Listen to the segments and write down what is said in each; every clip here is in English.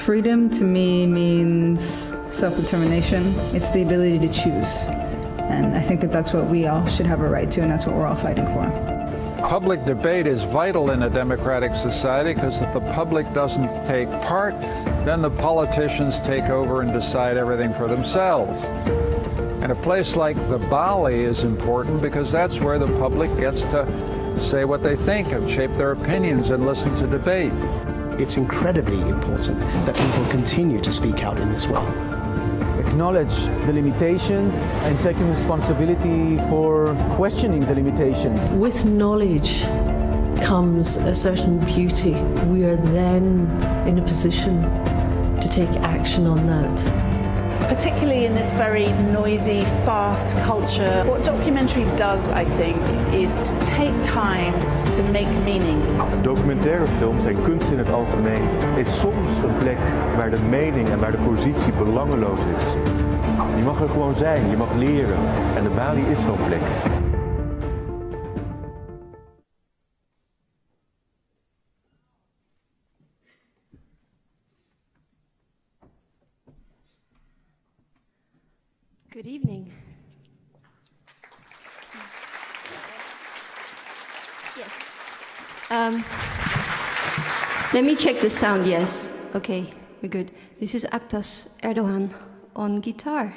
Freedom to me means self-determination. It's the ability to choose. And I think that that's what we all should have a right to, and that's what we're all fighting for. Public debate is vital in a democratic society because if the public doesn't take part, then the politicians take over and decide everything for themselves. And a place like the Balie is important because that's where the public gets to say what they think and shape their opinions and listen to debate. It's incredibly important that people continue to speak out in this way. Acknowledge the limitations and taking responsibility for questioning the limitations. With knowledge comes a certain beauty. We are then in a position to take action on that. Particularly in this very noisy, fast culture, what documentary does, I think, is to take time to make meaning. Documentaire films en kunst in het algemeen is soms een plek waar de mening en waar de positie belangeloos is. Je mag er gewoon zijn, je mag leren en de Balie is zo'n plek. Good evening. Yes. Let me check the sound. Yes. Okay, we're good. This is Aktas Erdogan on guitar.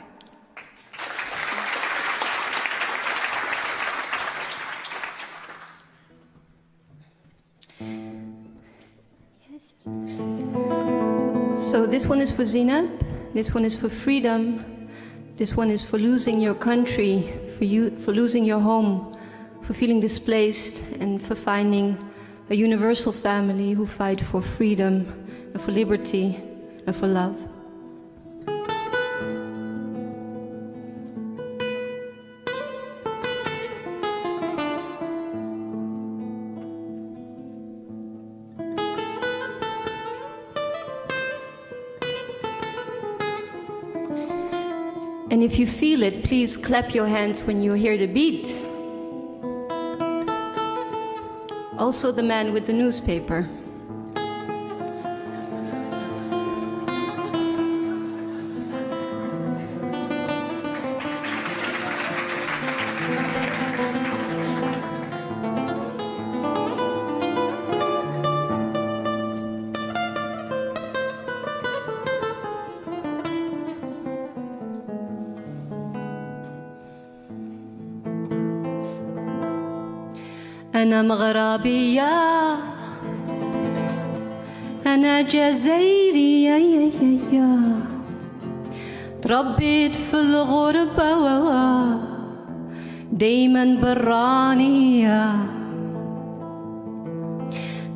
Yes. So this one is for Zineb. This one is for freedom. This one is for losing your country, for losing your home, for feeling displaced, and for finding a universal family who fight for freedom, and for liberty, and for love. And if you feel it, please clap your hands when you hear the beat. Also the man with the newspaper. أنا مغربية أنا جزائرية تربيت في الغربة دايما برانية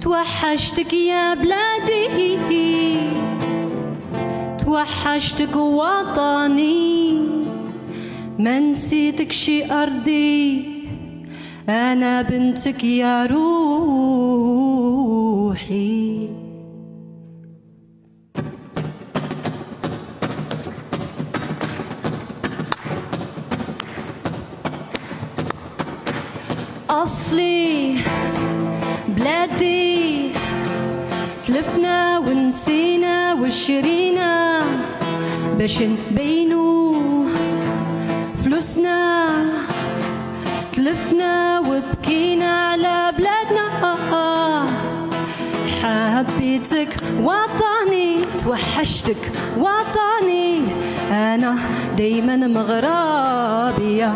توحشتك يا بلادي توحشتك وطني ما نسيتك شي أرضي أنا بنتك يا روحي أصلي بلادي تلفنا ونسينا وشرينا باش نبينو فلوسنا تلفنا وبكينا على بلادنا حبيتك وطني توحشتك وطني أنا دايما مغربية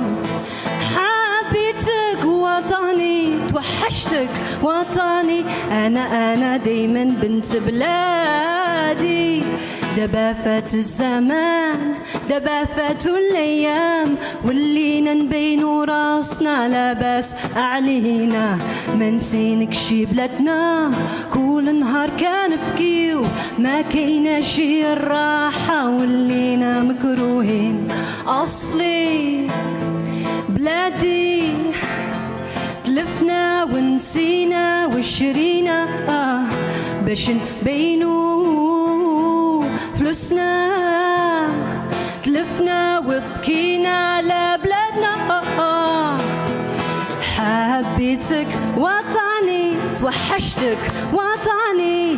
حبيتك وطني توحشتك وطني أنا دايما بنت بلادي دابا فات الزمان دابا فاتوا الايام ولينا نبينوا راسنا لاباس علينا ما نسينك شي بلادنا كل نهار كنبكيو ما كاينه شي الراحه ولينا مكروهين اصلي بلادي تلفنا ونسينا وشرينا باش نبينوا فلوسنا تلفنا وبكينا على بلادنا حبيتك وطني توحشتك وطني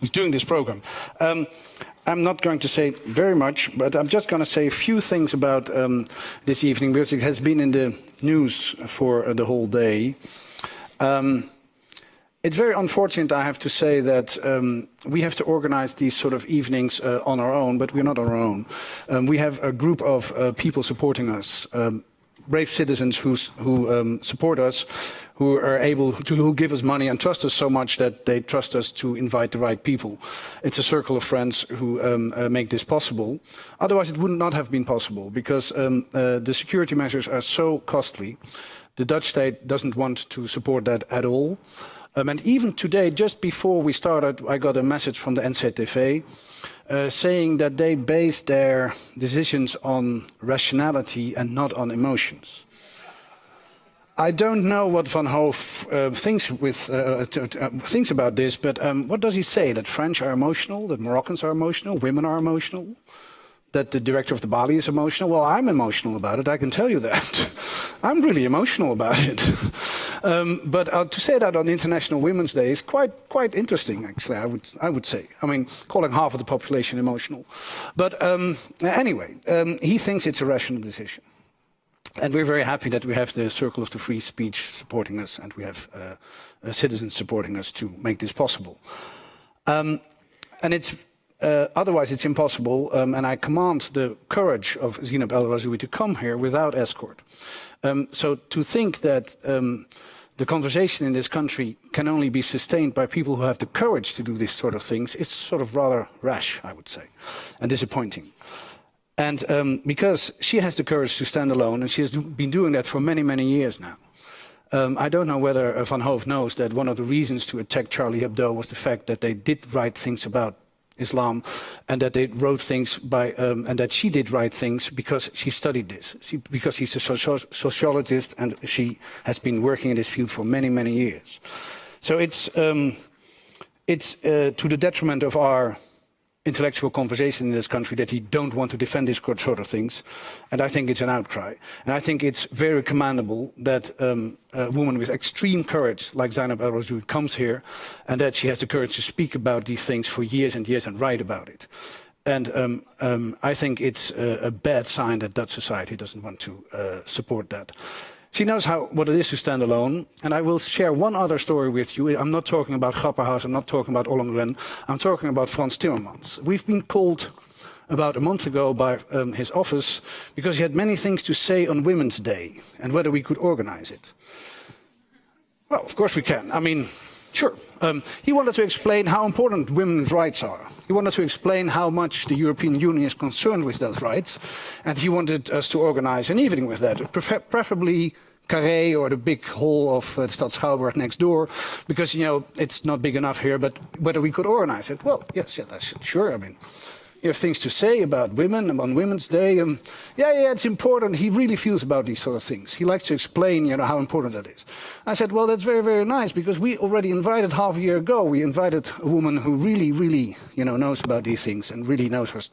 who's doing this program. I'm not going to say very much, but I'm just going to say a few things about this evening, because it has been in the news for the whole day. It's very unfortunate, I have to say, that we have to organize these sort of evenings on our own, but we're not on our own. We have a group of people supporting us, brave citizens who support us, who are able to who give us money and trust us so much that they trust us to invite the right people. It's a circle of friends who make this possible. Otherwise, it would not have been possible, because the security measures are so costly. The Dutch state doesn't want to support that at all. And even today, just before we started, I got a message from the NCTV saying that they base their decisions on rationality and not on emotions. I don't know what Van Hoof thinks about this, but what does he say? That French are emotional, that Moroccans are emotional, women are emotional, that the director of the Balie is emotional? Well, I'm emotional about it, I can tell you that. I'm really emotional about it. But to say that on International Women's Day is quite interesting, actually, I would say. I mean, calling half of the population emotional. But anyway, he thinks it's a rational decision. And we're very happy that we have the Circle of the Free Speech supporting us, and we have citizens supporting us to make this possible. And it's otherwise it's impossible, and I commend the courage of Zineb el Rhazoui to come here without escort. So to think that the conversation in this country can only be sustained by people who have the courage to do these sort of things is sort of rather rash, I would say, and disappointing. And because she has the courage to stand alone, and she has been doing that for many, many years now. I don't know whether Van Hoof knows that one of the reasons to attack Charlie Hebdo was the fact that they did write things about Islam, and that they wrote things by, and that she did write things because she studied this, because she's a sociologist and she has been working in this field for many, many years. So it's to the detriment of our intellectual conversation in this country that he don't want to defend these sort of things, and I think it's an outcry. And I think it's very commendable that a woman with extreme courage like Zineb el Rhazoui comes here, and that she has the courage to speak about these things for years and years and write about it. And I think it's a bad sign that Dutch society doesn't want to support that. She knows what it is to stand alone, and I will share one other story with you. I'm not talking about Grapperhaus, I'm not talking about Ollongren, I'm talking about Frans Timmermans. We've been called about a month ago by his office because he had many things to say on Women's Day and whether we could organize it. Well, of course we can. I mean, sure. He wanted to explain how important women's rights are. He wanted to explain how much the European Union is concerned with those rights, and he wanted us to organize an evening with that, preferably Carré or the big hall of the Stad Schouwburg next door, because, you know, it's not big enough here, but whether we could organize it. Well, yes, sure. I mean, you have things to say about women on Women's Day. Yeah, it's important. He really feels about these sort of things. He likes to explain, you know, how important that is. I said, well, that's very, very nice, because we already invited half a year ago. We invited a woman who really, you know, knows about these things and really knows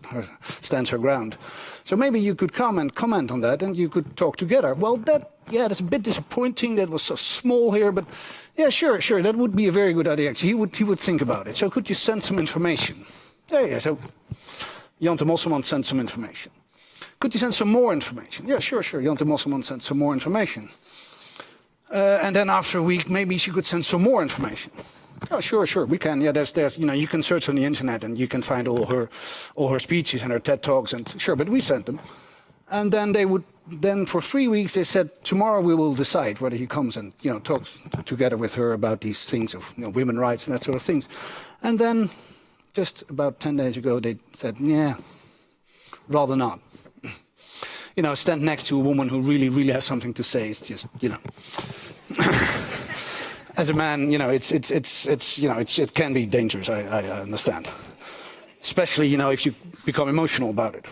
stands her ground. So maybe you could come and comment on that, and you could talk together. Well, that's a bit disappointing. That was so small here, but yeah, sure. That would be a very good idea. Actually, he would think about it. So could you send some information? Yeah. So Jan de Mosselman sent some information. Could you send some more information? Yeah, sure. Jan de Mosselman sent some more information. And then after a week, maybe she could send some more information. Oh, sure, we can. Yeah, there's, you know, you can search on the internet and you can find all her speeches and her TED Talks, and sure, but we sent them. And then for 3 weeks they said, tomorrow we will decide whether he comes and, you know, talks together with her about these things of, you know, women's rights and that sort of things. And then just about 10 days ago they said, yeah, rather not. You know, stand next to a woman who really has something to say is just, you know. As a man, you know, it can be dangerous. I understand, especially, you know, if you become emotional about it.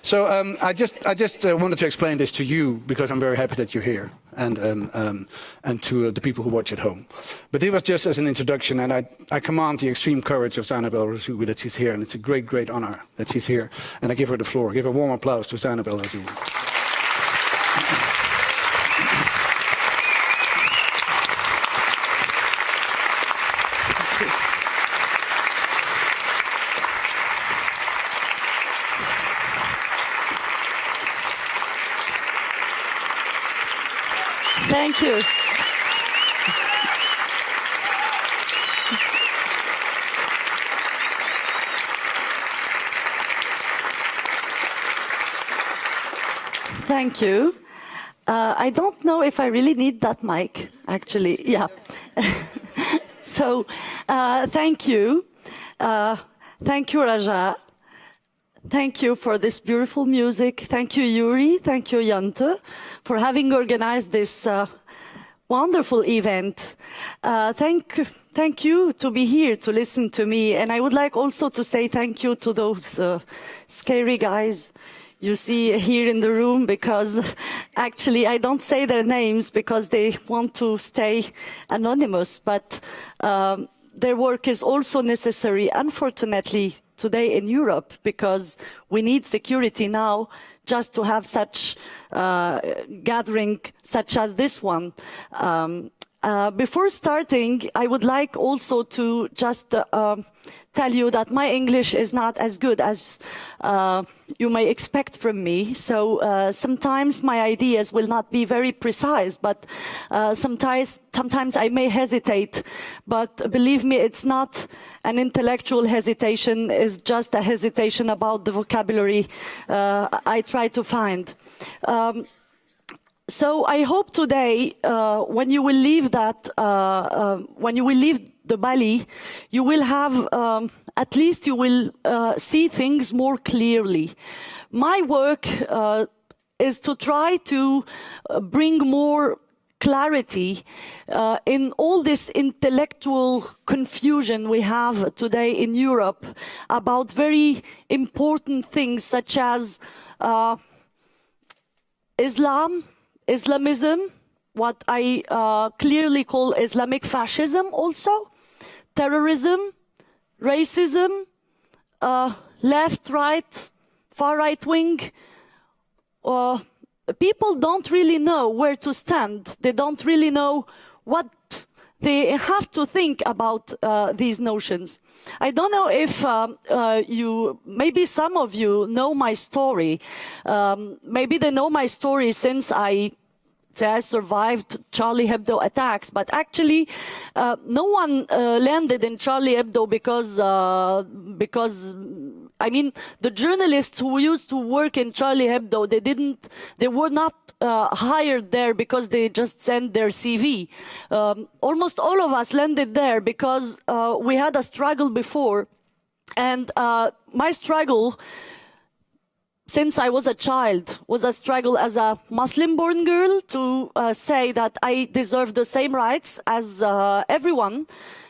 So I just wanted to explain this to you because I'm very happy that you're here, and to the people who watch at home. But it was just as an introduction, and I commend the extreme courage of Zineb el Rhazoui that she's here, and it's a great honor that she's here. And I give her the floor. Give a warm applause to Zineb el Rhazoui. Thank you. Thank you. I don't know if I really need that mic, actually. Yeah. So, thank you. Thank you, Raja. Thank you for this beautiful music. Thank you, Yuri. Thank you, Jante, for having organized this wonderful event. Thank you to be here to listen to me. And I would like also to say thank you to those scary guys you see here in the room, because actually I don't say their names because they want to stay anonymous, but their work is also necessary, unfortunately, today in Europe, because we need security now just to have such gathering such as this one. Before starting, I would like also to just tell you that my English is not as good as you may expect from me. So sometimes my ideas will not be very precise, but sometimes I may hesitate. But believe me, it's not an intellectual hesitation, it's just a hesitation about the vocabulary I try to find. So I hope today, when you will leave the Balie, you will have, at least you will see things more clearly. My work is to try to bring more clarity in all this intellectual confusion we have today in Europe about very important things such as Islamism, what I clearly call Islamic fascism also, terrorism, racism, left, right, far right wing. People don't really know where to stand. They don't really know what they have to think about these notions. I don't know if maybe some of you know my story. Maybe they know my story since I survived Charlie Hebdo attacks, but actually no one landed in Charlie Hebdo because I mean, the journalists who used to work in Charlie Hebdo, they were not hired there because they just sent their CV. Almost all of us landed there because we had a struggle before, and my struggle since I was a child was a struggle as a Muslim-born girl to say that I deserve the same rights as everyone,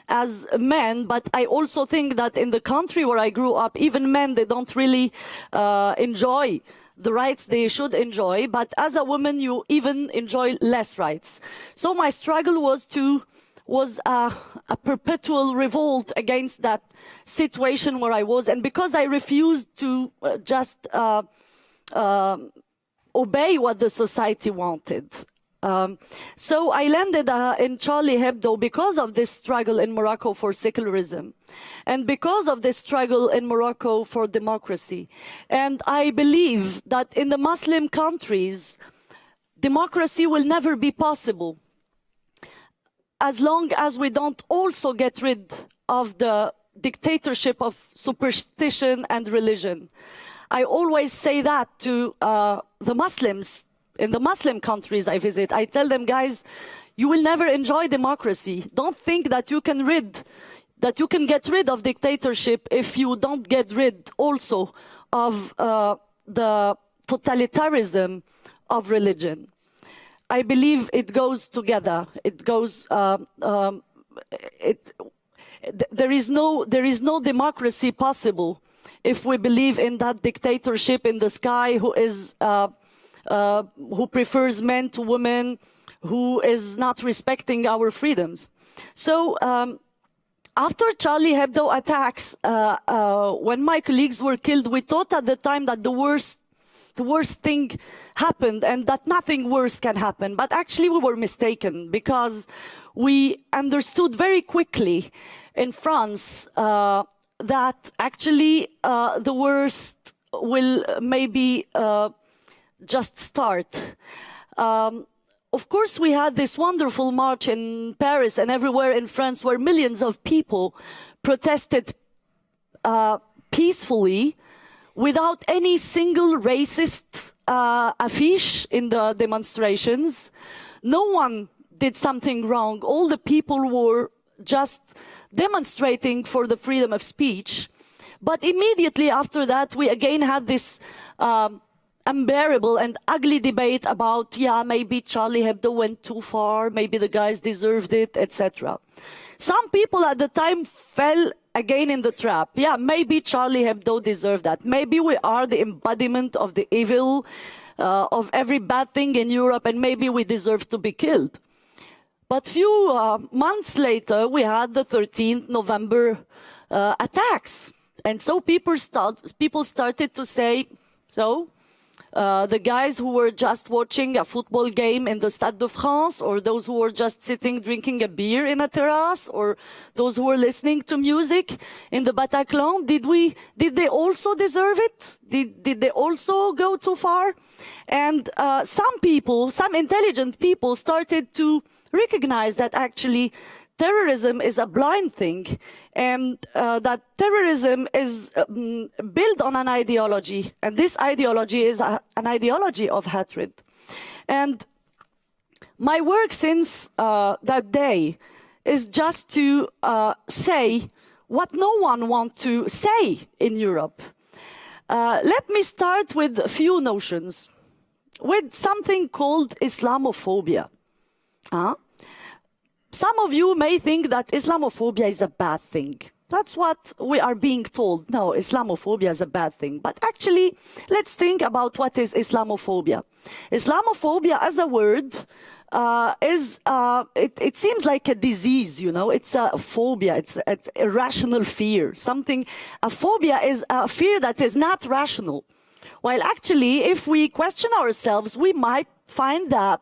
as men, but I also think that in the country where I grew up, even men, they don't really enjoy the rights they should enjoy, but as a woman, you even enjoy less rights. So my struggle was a perpetual revolt against that situation where I was, and because I refused to just obey what the society wanted. So I landed in Charlie Hebdo because of this struggle in Morocco for secularism, and because of this struggle in Morocco for democracy. And I believe that in the Muslim countries, democracy will never be possible as long as we don't also get rid of the dictatorship of superstition and religion. I always say that to the Muslims in the Muslim countries I visit. I tell them, guys, you will never enjoy democracy. Don't think that you can get rid of dictatorship if you don't get rid also of the totalitarianism of religion. I believe it goes together. It goes. There is no democracy possible if we believe in that dictatorship in the sky, who prefers men to women, who is not respecting our freedoms. So after Charlie Hebdo attacks, when my colleagues were killed, we thought at the time that the worst thing happened and that nothing worse can happen. But actually we were mistaken, because we understood very quickly in France that actually the worst will maybe just start. of course, we had this wonderful march in Paris and everywhere in France where millions of people protested peacefully without any single racist affiche in the demonstrations. No one did something wrong. All the people were just demonstrating for the freedom of speech. But immediately after that, we again had this unbearable and ugly debate about, yeah, maybe Charlie Hebdo went too far, maybe the guys deserved it, etc. Some people at the time fell again in the trap. Yeah, maybe Charlie Hebdo deserved that. Maybe we are the embodiment of the evil, of every bad thing in Europe, and maybe we deserve to be killed. But few months later, we had the 13th November attacks. And so people started to say, so the guys who were just watching a football game in the Stade de France, or those who were just sitting drinking a beer in a terrace, or those who were listening to music in the Bataclan, did they also deserve it? Did they also go too far? And some intelligent people started to recognize that actually terrorism is a blind thing, and that terrorism is built on an ideology, and this ideology is an ideology of hatred. And my work since that day is just to say what no one wants to say in Europe. Let me start with a few notions, with something called Islamophobia. Some of you may think that Islamophobia is a bad thing. That's what we are being told. No, Islamophobia is a bad thing. But actually, let's think about what is Islamophobia. Islamophobia as a word it seems like a disease, you know. It's a phobia, it's irrational fear. A phobia is a fear that is not rational. While actually, if we question ourselves, we might find that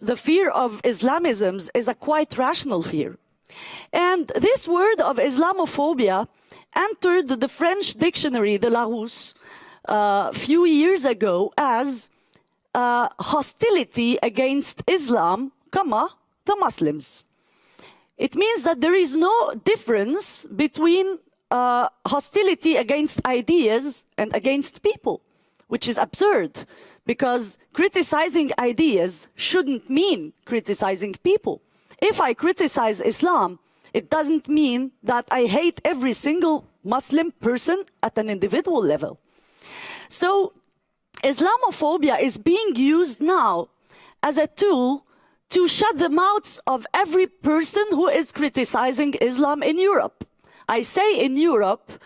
the fear of Islamism is a quite rational fear. And this word of Islamophobia entered the French dictionary, the Larousse, a few years ago as hostility against Islam, the Muslims. It means that there is no difference between hostility against ideas and against people, which is absurd. Because criticizing ideas shouldn't mean criticizing people. If I criticize Islam, it doesn't mean that I hate every single Muslim person at an individual level. So Islamophobia is being used now as a tool to shut the mouths of every person who is criticizing Islam in Europe. I say in Europe,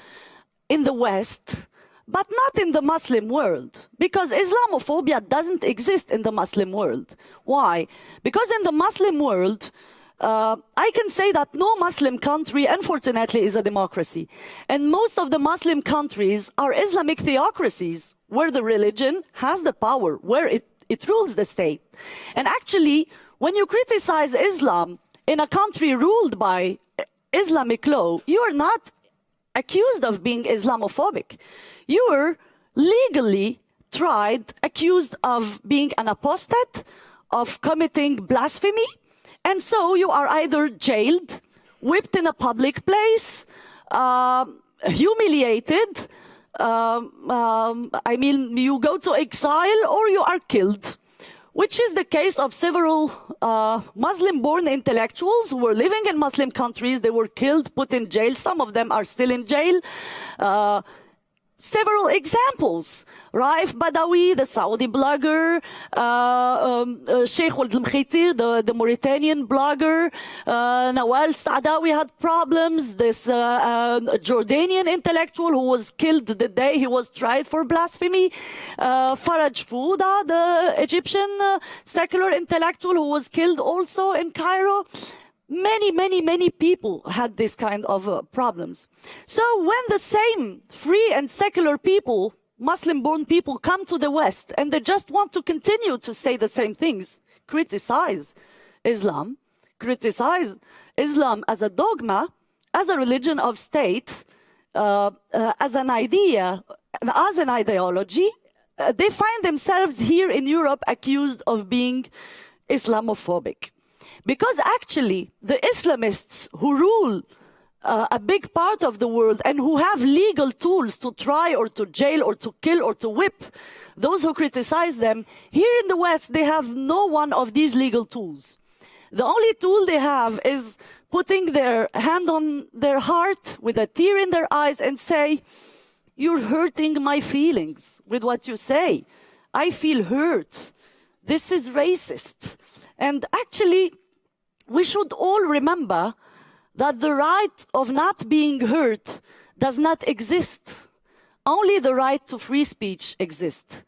in the West, but not in the Muslim world, because Islamophobia doesn't exist in the Muslim world. Why? Because in the Muslim world, I can say that no Muslim country, unfortunately, is a democracy. And most of the Muslim countries are Islamic theocracies, where the religion has the power, where it rules the state. And actually, when you criticize Islam in a country ruled by Islamic law, you are not accused of being Islamophobic. You were legally tried, accused of being an apostate, of committing blasphemy, and so you are either jailed, whipped in a public place, humiliated, you go to exile, or you are killed, which is the case of several Muslim-born intellectuals who were living in Muslim countries. They were killed, put in jail. Some of them are still in jail. Several examples. Raif Badawi, the Saudi blogger, Sheikh Wald al-Mkhitir, the Mauritanian blogger, Nawal Saadawi had problems. This Jordanian intellectual who was killed the day he was tried for blasphemy. Faraj Fouda, the Egyptian secular intellectual who was killed also in Cairo. Many people had this kind of problems. So when the same free and secular people, Muslim-born people, come to the West and they just want to continue to say the same things, criticize Islam as a dogma, as a religion of state, as an idea, and as an ideology, they find themselves here in Europe accused of being Islamophobic. Because actually, the Islamists who rule a big part of the world and who have legal tools to try or to jail or to kill or to whip those who criticize them, here in the West, they have no one of these legal tools. The only tool they have is putting their hand on their heart with a tear in their eyes and say, "You're hurting my feelings with what you say. I feel hurt. This is racist." And actually, we should all remember that the right of not being hurt does not exist. Only the right to free speech exists.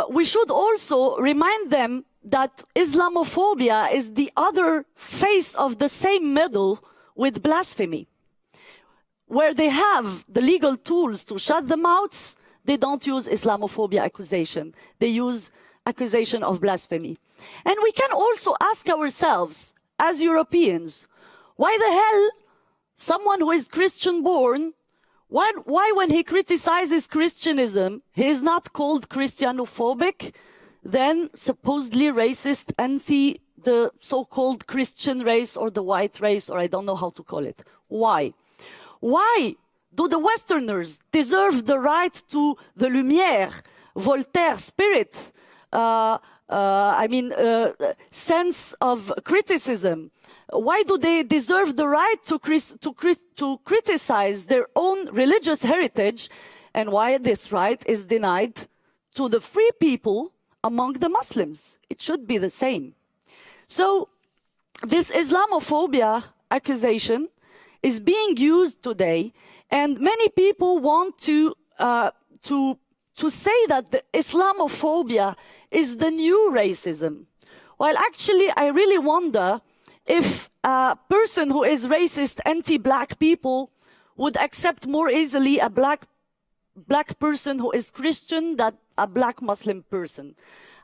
We should also remind them that Islamophobia is the other face of the same medal with blasphemy. Where they have the legal tools to shut the mouths, they don't use Islamophobia accusation. They use accusation of blasphemy. And we can also ask ourselves, as Europeans, why the hell someone who is Christian born, why when he criticizes Christianism, he is not called Christianophobic, then supposedly racist, anti the so-called Christian race or the white race, or I don't know how to call it. Why? Why do the Westerners deserve the right to the Lumière, Voltaire spirit, sense of criticism? Why do they deserve the right to criticize their own religious heritage, and why this right is denied to the free people among the Muslims? It should be the same. So this Islamophobia accusation is being used today, and many people want to say that the Islamophobia is the new racism. Well, actually, I really wonder if a person who is racist, anti-black people would accept more easily a black person who is Christian than a black Muslim person.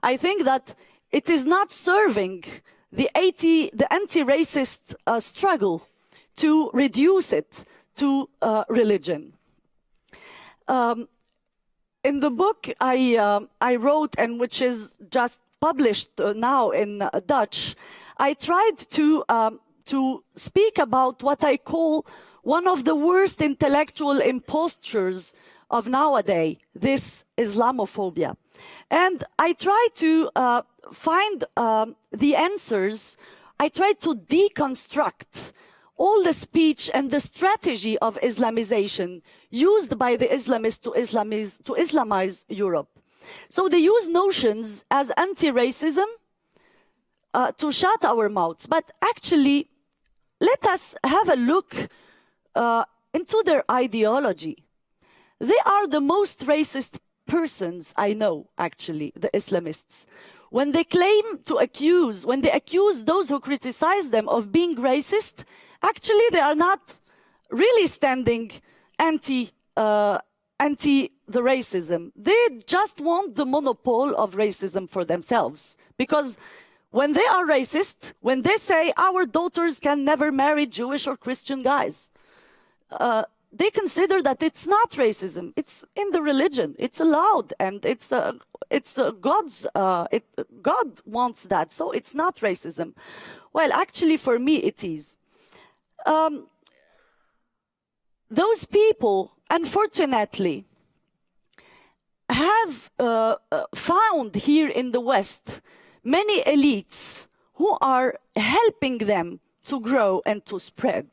I think that it is not serving the anti-racist struggle to reduce it to religion. In the book I wrote, and which is just published now in Dutch, I tried to speak about what I call one of the worst intellectual impostures of nowadays, this Islamophobia. And I tried to find the answers. I tried to deconstruct all the speech and the strategy of Islamization used by the Islamists to Islamize Europe. So they use notions as anti-racism to shut our mouths. But actually, let us have a look into their ideology. They are the most racist persons I know, actually, the Islamists. When they accuse those who criticize them of being racist, actually they are not really standing anti the racism. They just want the monopole of racism for themselves. Because when they are racist, when they say our daughters can never marry Jewish or Christian guys, they consider that it's not racism. It's in the religion. It's allowed, and God wants that, so it's not racism. Well, actually, for me, it is. Those people, unfortunately, have found here in the West many elites who are helping them to grow and to spread.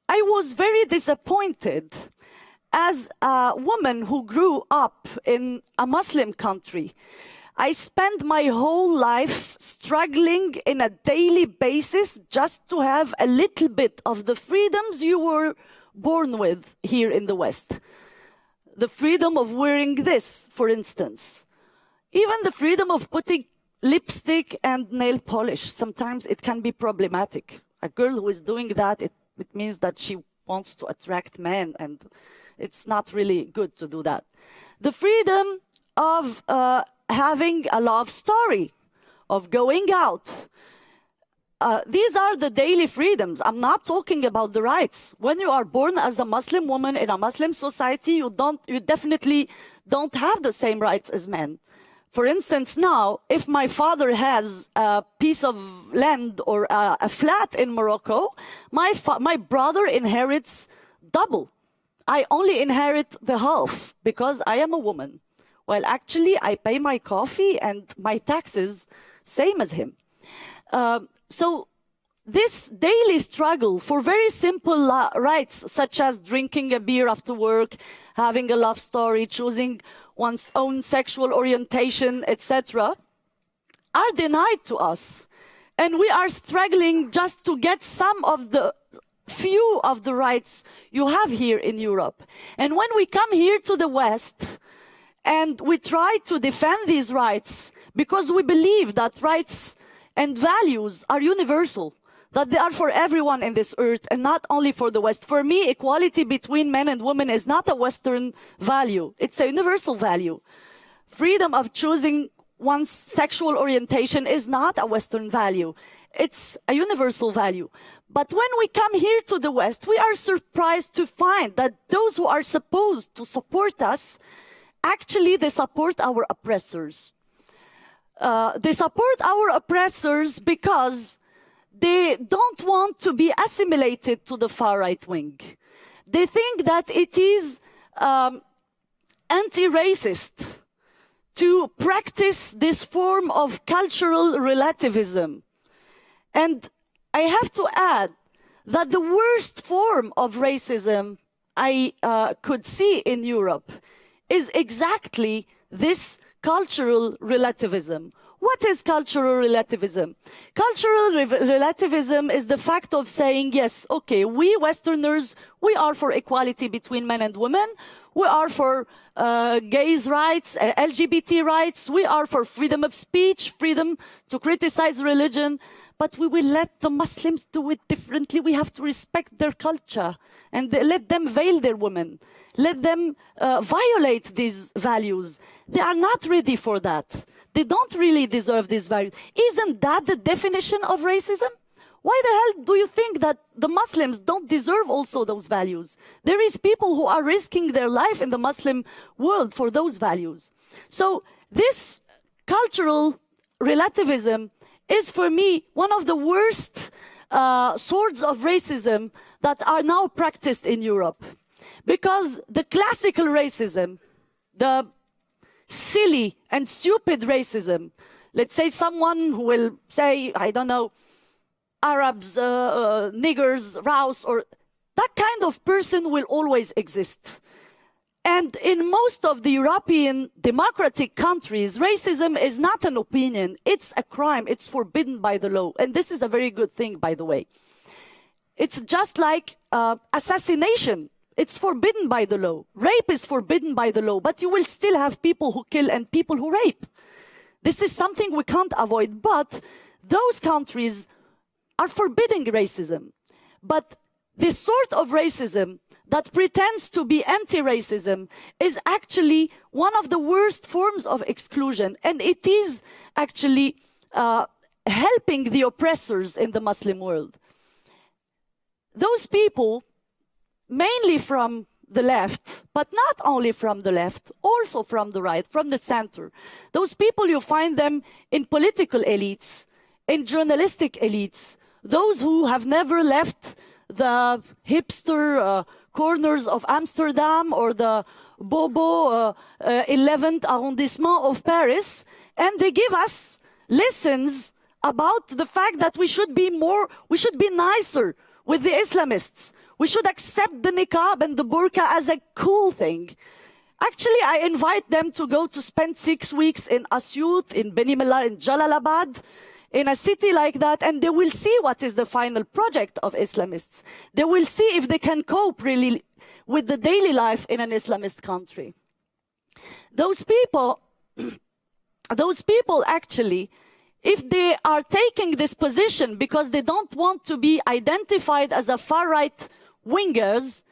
I was very disappointed as a woman who grew up in a Muslim country. I spent my whole life struggling in a daily basis just to have a little bit of the freedoms you were born with here in the West. The freedom of wearing this, for instance. Even the freedom of putting lipstick and nail polish. Sometimes it can be problematic. A girl who is doing that, it means that she wants to attract men, and it's not really good to do that. The freedom of having a love story, of going out. These are the daily freedoms. I'm not talking about the rights. When you are born as a Muslim woman in a Muslim society, you definitely don't have the same rights as men. For instance, now, if my father has a piece of land or a flat in Morocco, my brother inherits double. I only inherit the half because I am a woman. Well, actually, I pay my coffee and my taxes same as him. So this daily struggle for very simple rights, such as drinking a beer after work, having a love story, choosing one's own sexual orientation, etc., are denied to us. And we are struggling just to get some of the few of the rights you have here in Europe. And when we come here to the West and we try to defend these rights, because we believe that rights and values are universal, that they are for everyone in this earth and not only for the West. For me, equality between men and women is not a Western value. It's a universal value. Freedom of choosing one's sexual orientation is not a Western value. It's a universal value. But when we come here to the West, we are surprised to find that those who are supposed to support us, actually they support our oppressors. They support our oppressors because they don't want to be assimilated to the far right wing. They think that it is anti-racist to practice this form of cultural relativism. And I have to add that the worst form of racism I could see in Europe is exactly this cultural relativism. What is cultural relativism? Cultural relativism is the fact of saying, yes, okay, we Westerners, we are for equality between men and women. We are for gays' rights, LGBT rights. We are for freedom of speech, freedom to criticize religion. But we will let the Muslims do it differently. We have to respect their culture and let them veil their women. Let them violate these values. They are not ready for that. They don't really deserve these values. Isn't that the definition of racism? Why the hell do you think that the Muslims don't deserve also those values? There is people who are risking their life in the Muslim world for those values. So this cultural relativism is for me one of the worst swords of racism that are now practiced in Europe. Because the classical racism, the silly and stupid racism, let's say someone who will say, I don't know, Arabs, niggers, Raus, or that kind of person will always exist. And in most of the European democratic countries, racism is not an opinion, it's a crime, it's forbidden by the law. And this is a very good thing, by the way. It's just like assassination. It's forbidden by the law. Rape is forbidden by the law, but you will still have people who kill and people who rape. This is something we can't avoid, but those countries are forbidding racism. But this sort of racism that pretends to be anti-racism is actually one of the worst forms of exclusion, and it is actually helping the oppressors in the Muslim world. Those people, mainly from the left, but not only from the left, also from the right, from the center. Those people, you find them in political elites, in journalistic elites, those who have never left the hipster corners of Amsterdam or the Bobo 11th arrondissement of Paris, and they give us lessons about the fact that we should be nicer with the Islamists. We should accept the niqab and the burqa as a cool thing. Actually, I invite them to go to spend 6 weeks in Asyut, in Beni Mellal, in Jalalabad, in a city like that, and they will see what is the final project of Islamists. They will see if they can cope really with the daily life in an Islamist country. Those people actually, if they are taking this position because they don't want to be identified as a far-right wingers,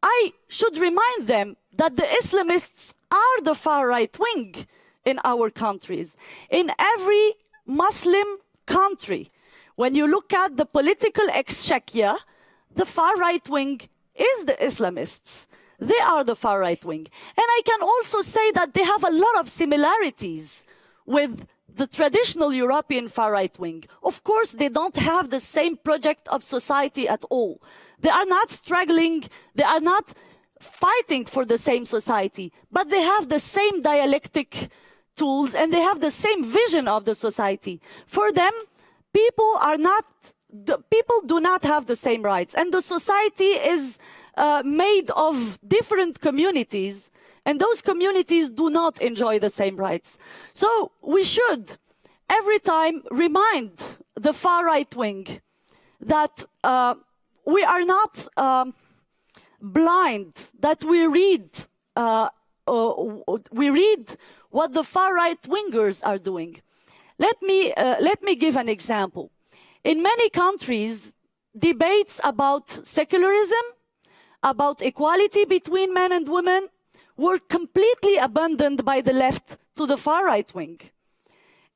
I should remind them that the Islamists are the far-right wing in our countries. In every Muslim country, when you look at the political exchequer, the far-right wing is the Islamists. They are the far-right wing. And I can also say that they have a lot of similarities with the traditional European far-right wing. Of course, they don't have the same project of society at all. They are not struggling, they are not fighting for the same society, but they have the same dialectic tools and they have the same vision of the society. For them, people do not have the same rights, and the society is made of different communities, and those communities do not enjoy the same rights. So we should every time remind the far-right wing that we are not blind, that we read what the far-right wingers are doing. Let me give an example. In many countries, debates about secularism, about equality between men and women, were completely abandoned by the left to the far-right wing.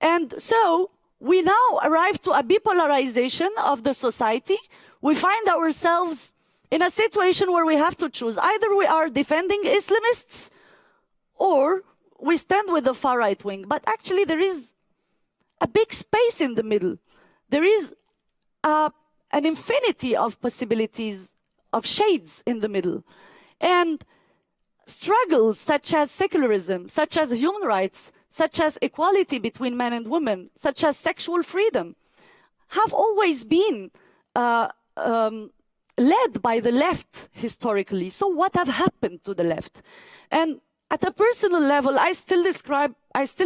And so we now arrive to a bipolarization of the society. We find ourselves in a situation where we have to choose. Either we are defending Islamists or we stand with the far-right wing. But actually there is a big space in the middle. There is an infinity of possibilities, of shades in the middle. And struggles such as secularism, such as human rights, such as equality between men and women, such as sexual freedom, have always been led by the left historically. So what have happened to the left? And at a personal level, I still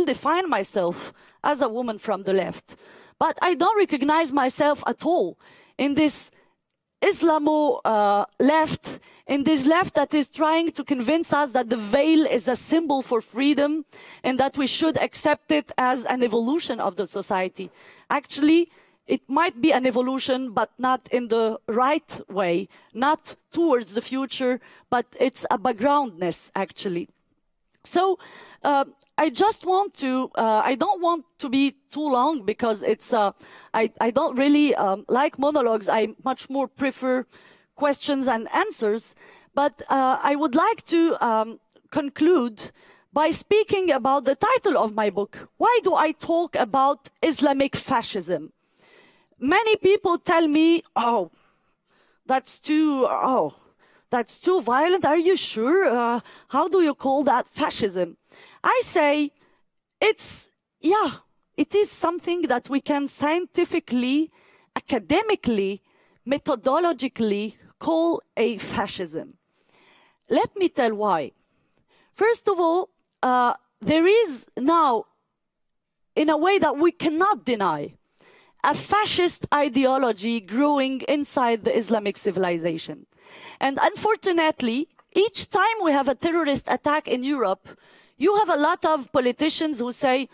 define myself as a woman from the left. But I don't recognize myself at all in this Islamo left, in this left that is trying to convince us that the veil is a symbol for freedom and that we should accept it as an evolution of the society. Actually, it might be an evolution, but not in the right way, not towards the future, but it's a backgroundness, actually. So I just want to, I don't want to be too long because it's, I don't really like monologues. I much more prefer questions and answers. But I would like to conclude by speaking about the title of my book. Why do I talk about Islamic fascism? Many people tell me, oh, that's too violent. Are you sure? How do you call that fascism? I say it is something that we can scientifically, academically, methodologically call a fascism. Let me tell why. First of all, there is now, in a way that we cannot deny, a fascist ideology growing inside the Islamic civilization. And unfortunately, each time we have a terrorist attack in Europe, you have a lot of politicians who say,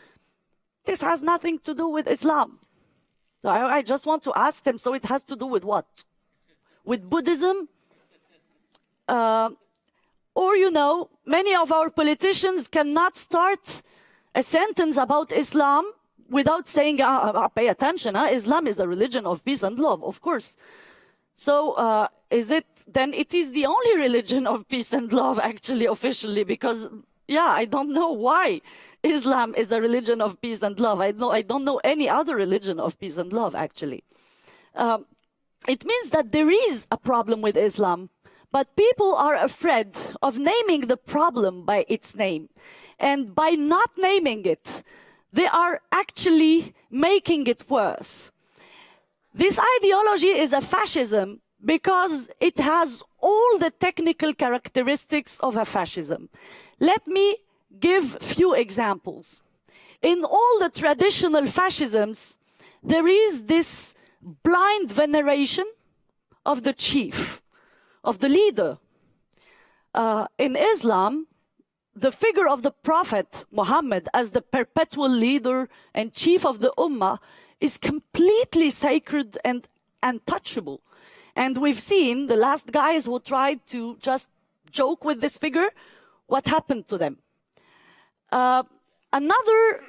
this has nothing to do with Islam. So I just want to ask them, so it has to do with what? With Buddhism? Or, you know, many of our politicians cannot start a sentence about Islam without saying, pay attention, Islam is a religion of peace and love, of course. So then it is the only religion of peace and love, actually, officially, because, yeah, I don't know why Islam is a religion of peace and love. I don't know any other religion of peace and love, actually. It means that there is a problem with Islam, but people are afraid of naming the problem by its name. And by not naming it, they are actually making it worse. This ideology is a fascism because it has all the technical characteristics of a fascism. Let me give few examples. In all the traditional fascisms, there is this blind veneration of the chief, of the leader. In Islam, the figure of the Prophet Muhammad as the perpetual leader and chief of the Ummah is completely sacred and untouchable. And we've seen the last guys who tried to just joke with this figure, what happened to them. Another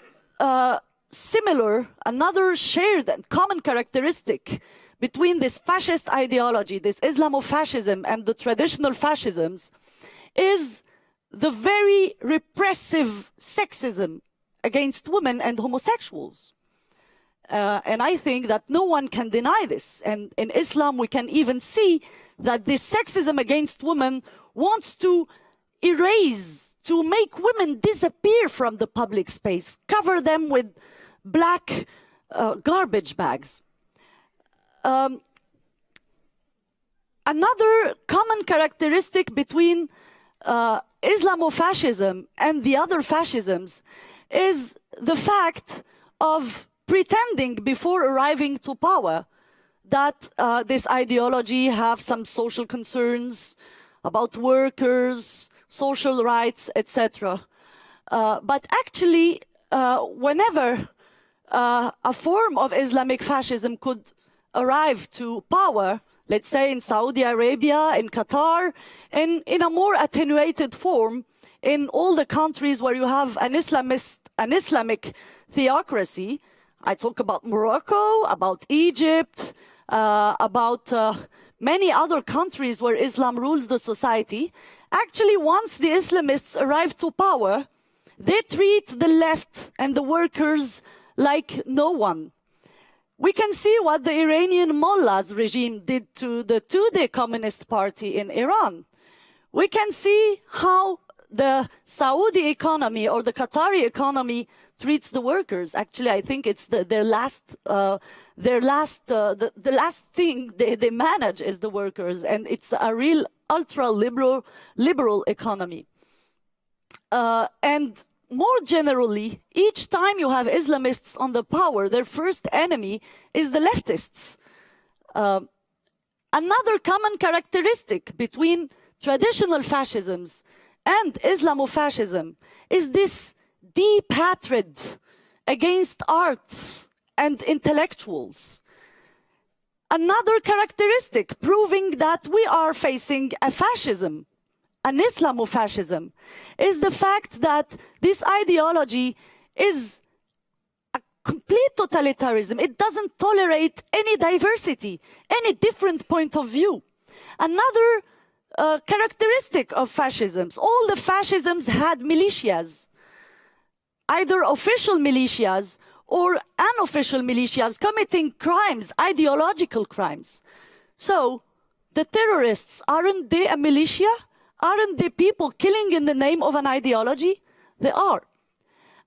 shared and common characteristic between this fascist ideology, this Islamofascism, and the traditional fascisms is the very repressive sexism against women and homosexuals. And I think that no one can deny this. And in Islam, we can even see that this sexism against women wants to erase, to make women disappear from the public space, cover them with black garbage bags. Another common characteristic between Islamofascism and the other fascisms is the fact of pretending before arriving to power that this ideology have some social concerns about workers, social rights, etc. But actually, whenever a form of Islamic fascism could arrive to power, let's say in Saudi Arabia, in Qatar, in a more attenuated form, in all the countries where you have an Islamic theocracy. I talk about Morocco, about Egypt, about many other countries where Islam rules the society. Actually, once the Islamists arrive to power, they treat the left and the workers like no one. We can see what the Iranian mullahs regime did to the Tudeh Communist Party in Iran. We can see how the Saudi economy or the Qatari economy treats the workers. Actually, I think it's the last thing they manage is the workers, and it's a real ultra-liberal economy. And more generally, each time you have Islamists on the power, their first enemy is the leftists. Another common characteristic between traditional fascisms and Islamofascism is this deep hatred against arts and intellectuals. Another characteristic proving that we are facing a fascism, an Islamofascism, is the fact that this ideology is a complete totalitarianism. It doesn't tolerate any diversity, any different point of view. Another characteristic of fascisms, all the fascisms had militias, either official militias or unofficial militias committing crimes, ideological crimes. So the terrorists, aren't they a militia? Aren't they people killing in the name of an ideology? They are.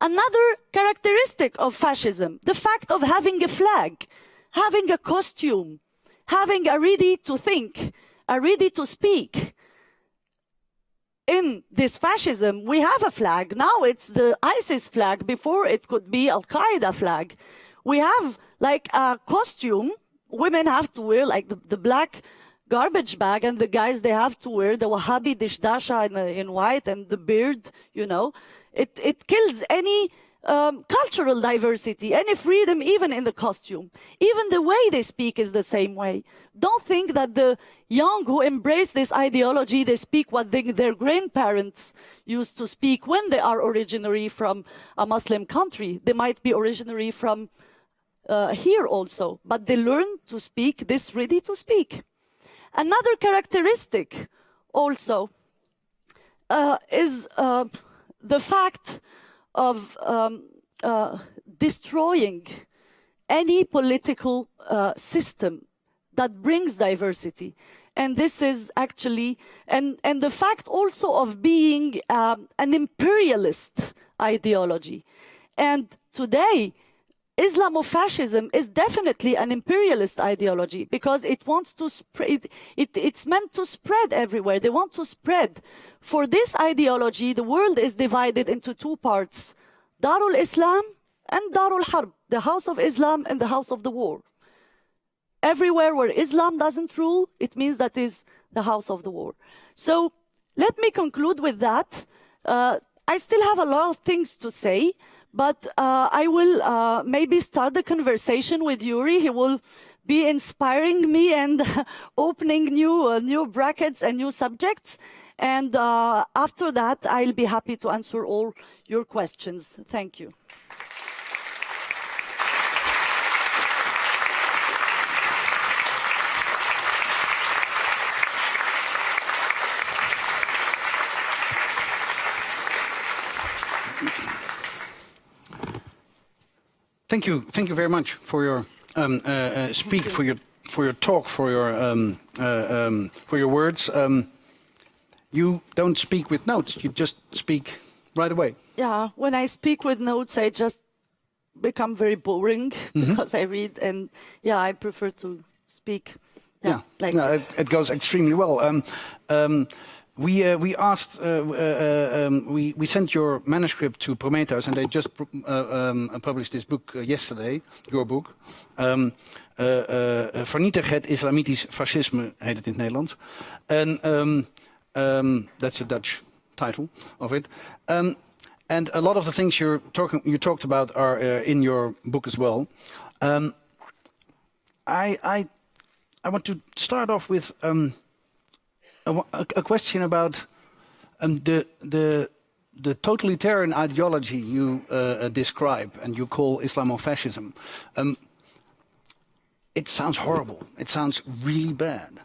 Another characteristic of fascism, the fact of having a flag, having a costume, having a ready to think, a ready to speak. In this fascism, we have a flag. Now it's the ISIS flag. Before it could be Al-Qaeda flag. We have like a costume. Women have to wear like the black garbage bag, and the guys, they have to wear the Wahhabi dishdasha in white and the beard, you know. It kills any cultural diversity, any freedom, even in the costume. Even the way they speak is the same way. Don't think that the young who embrace this ideology, they speak what their grandparents used to speak when they are originally from a Muslim country. They might be originally from here also, but they learn to speak this ready to speak. Another characteristic also is the fact of destroying any political system that brings diversity. And this is actually, and the fact also of being an imperialist ideology. And today, Islamofascism is definitely an imperialist ideology because it wants to spread, it's meant to spread everywhere. They want to spread. For this ideology, the world is divided into two parts, Darul Islam and Darul Harb, the house of Islam and the house of the war. Everywhere where Islam doesn't rule, it means that is the house of the war. So let me conclude with that. I still have a lot of things to say, but I will maybe start the conversation with Yuri. He will be inspiring me and opening new brackets and new subjects. And after that, I'll be happy to answer all your questions. Thank you. Thank you very much for your speak, for your talk, for your words. You don't speak with notes; you just speak right away. Yeah, when I speak with notes, I just become very boring because I read, and yeah, I prefer to speak. Yeah, like no, it goes extremely well. We asked, we sent your manuscript to Prometheus, and they just published this book yesterday, your book. Vernietig het islamitisch fascisme, heet het in het Nederlands. En that's a Dutch title of it. And a lot of the things you talked about are in your book as well. I want to start off with a question about the totalitarian ideology you describe and you call Islamofascism. It sounds horrible. It sounds really bad.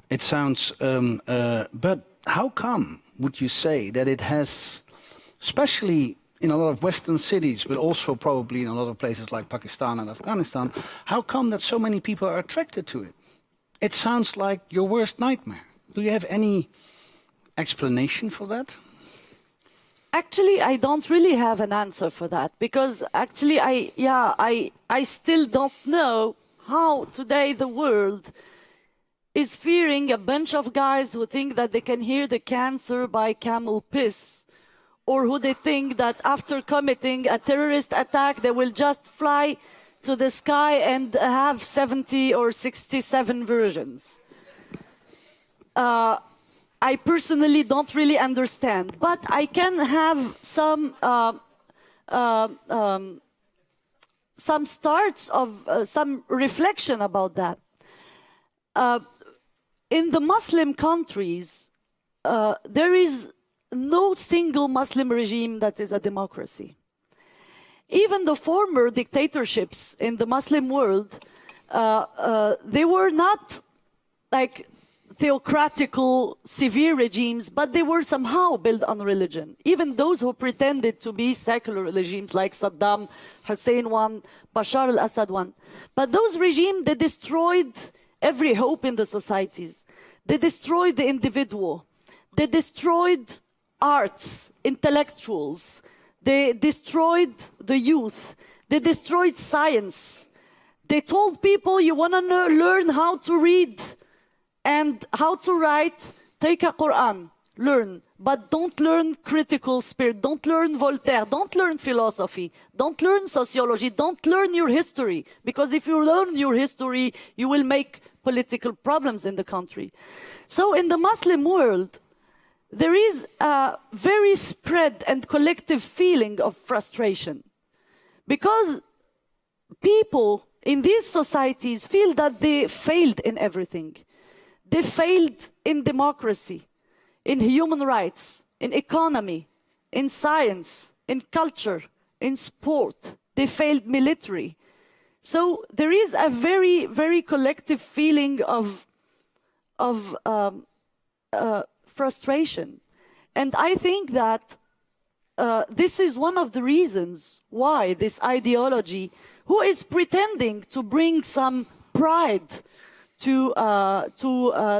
It sounds. But how come would you say that it has, especially in a lot of Western cities, but also probably in a lot of places like Pakistan and Afghanistan, how come that so many people are attracted to it? It sounds like your worst nightmare. Do you have any explanation for that? actually, I don't really have an answer for that, because actually, I still don't know how today the world is fearing a bunch of guys who think that they can hear the cancer by camel piss, or who they think that after committing a terrorist attack, they will just fly to the sky and have 70 or 67 versions. I personally don't really understand, but I can have some starts of some reflection about that. In the Muslim countries, there is no single Muslim regime that is a democracy. Even the former dictatorships in the Muslim world, they were not like theocratical, severe regimes, but they were somehow built on religion. Even those who pretended to be secular regimes like Saddam Hussein one, Bashar al-Assad one. But those regimes, they destroyed every hope in the societies. They destroyed the individual. They destroyed arts, intellectuals. They destroyed the youth. They destroyed science. They told people, you want to learn how to read and how to write, take a Quran, learn. But don't learn critical spirit. Don't learn Voltaire. Don't learn philosophy. Don't learn sociology. Don't learn your history. Because if you learn your history, you will make political problems in the country. So in the Muslim world, there is a very spread and collective feeling of frustration. Because people in these societies feel that they failed in everything. They failed in democracy, in human rights, in economy, in science, in culture, in sport. They failed military. So there is a very, very collective feeling of frustration. And I think that this is one of the reasons why this ideology, who is pretending to bring some pride to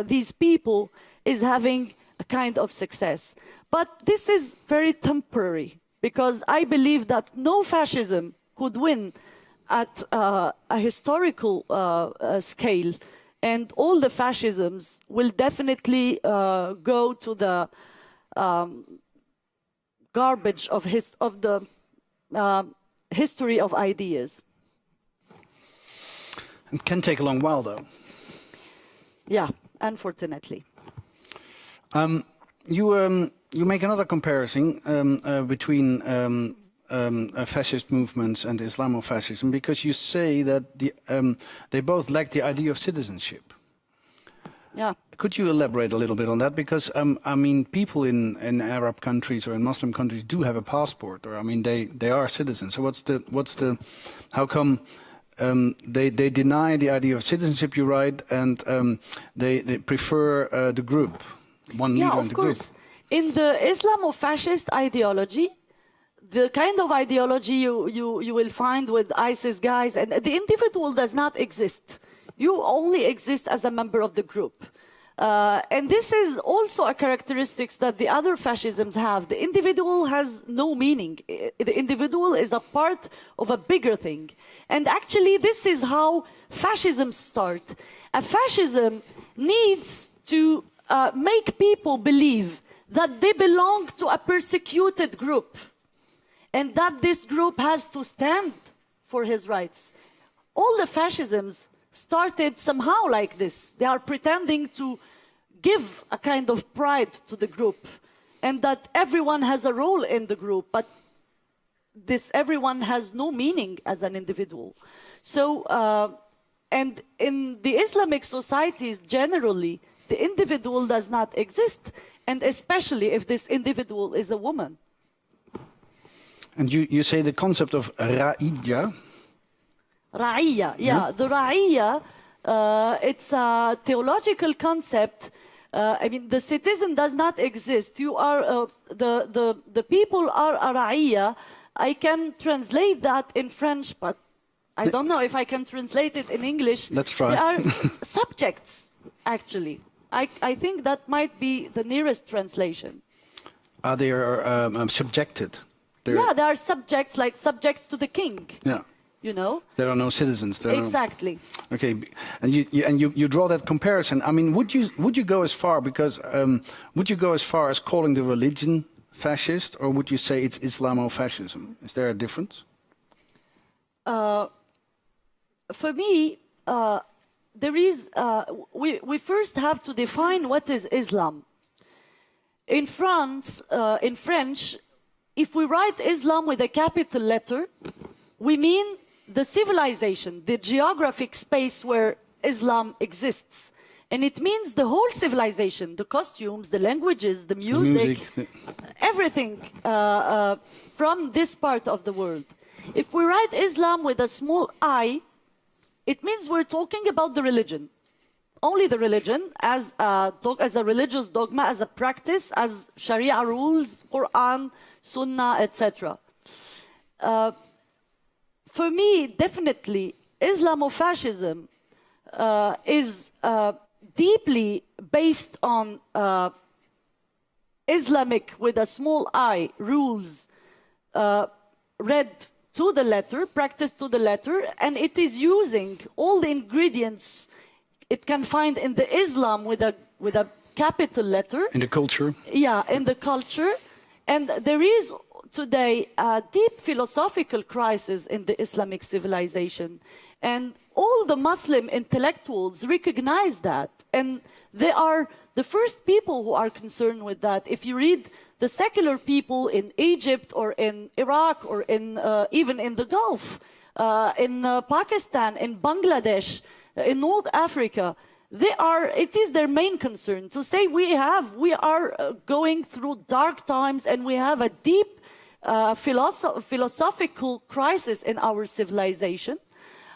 these people, is having a kind of success. But this is very temporary, because I believe that no fascism could win at a historical scale, and all the fascisms will definitely go to the garbage of the history of ideas. It can take a long while, though. Yeah, unfortunately. You make another comparison between fascist movements and Islamofascism, because you say that they both lack the idea of citizenship. Yeah. Could you elaborate a little bit on that? Because I mean, people in Arab countries or in Muslim countries do have a passport, or I mean, they are citizens. So how come they deny the idea of citizenship? You write, and they prefer the group, one leader in the group. Yeah, of course. In the Islamofascist ideology, the kind of ideology you will find with ISIS guys, and the individual does not exist. You only exist as a member of the group. And this is also a characteristic that the other fascisms have. The individual has no meaning. The individual is a part of a bigger thing. And actually, this is how fascisms start. A fascism needs to make people believe that they belong to a persecuted group and that this group has to stand for his rights. All the fascisms started somehow like this. They are pretending to give a kind of pride to the group and that everyone has a role in the group, but this everyone has no meaning as an individual. So, and in the Islamic societies generally, the individual does not exist, and especially if this individual is a woman. And you say the concept of ra'iyya. Ra'iyya, yeah. The ra'iyya, it's a theological concept. I mean, the citizen does not exist. You are, the people are a ra'iyya. I can translate that in French, but I don't know if I can translate it in English. Let's try. They are subjects, actually. I think that might be the nearest translation. They are subjected. Yeah, they are subjects, like subjects to the king. Yeah. You know? There are no citizens. Exactly. Okay, and you draw that comparison. I mean, would you go as far would you go as far as calling the religion fascist, or would you say it's Islamofascism? Is there a difference? For me, there is. We first have to define what is Islam. In France, in French, if we write Islam with a capital letter, we mean the civilization, the geographic space where Islam exists. And it means the whole civilization, the costumes, the languages, the music. Everything from this part of the world. If we write Islam with a small I, it means we're talking about the religion. Only the religion as a religious dogma, as a practice, as Sharia rules, Quran, Sunnah, etc. For me, definitely, Islamofascism is deeply based on Islamic, with a small I, rules read to the letter, practiced to the letter, and it is using all the ingredients it can find in the Islam with a capital letter. In the culture. Yeah, in the culture. And there is today a deep philosophical crisis in the Islamic civilization. And all the Muslim intellectuals recognize that. And they are the first people who are concerned with that. If you read the secular people in Egypt or in Iraq or in even in the Gulf, in Pakistan, in Bangladesh, in North Africa, it is their main concern to say we are going through dark times and we have a deep philosophical crisis in our civilization.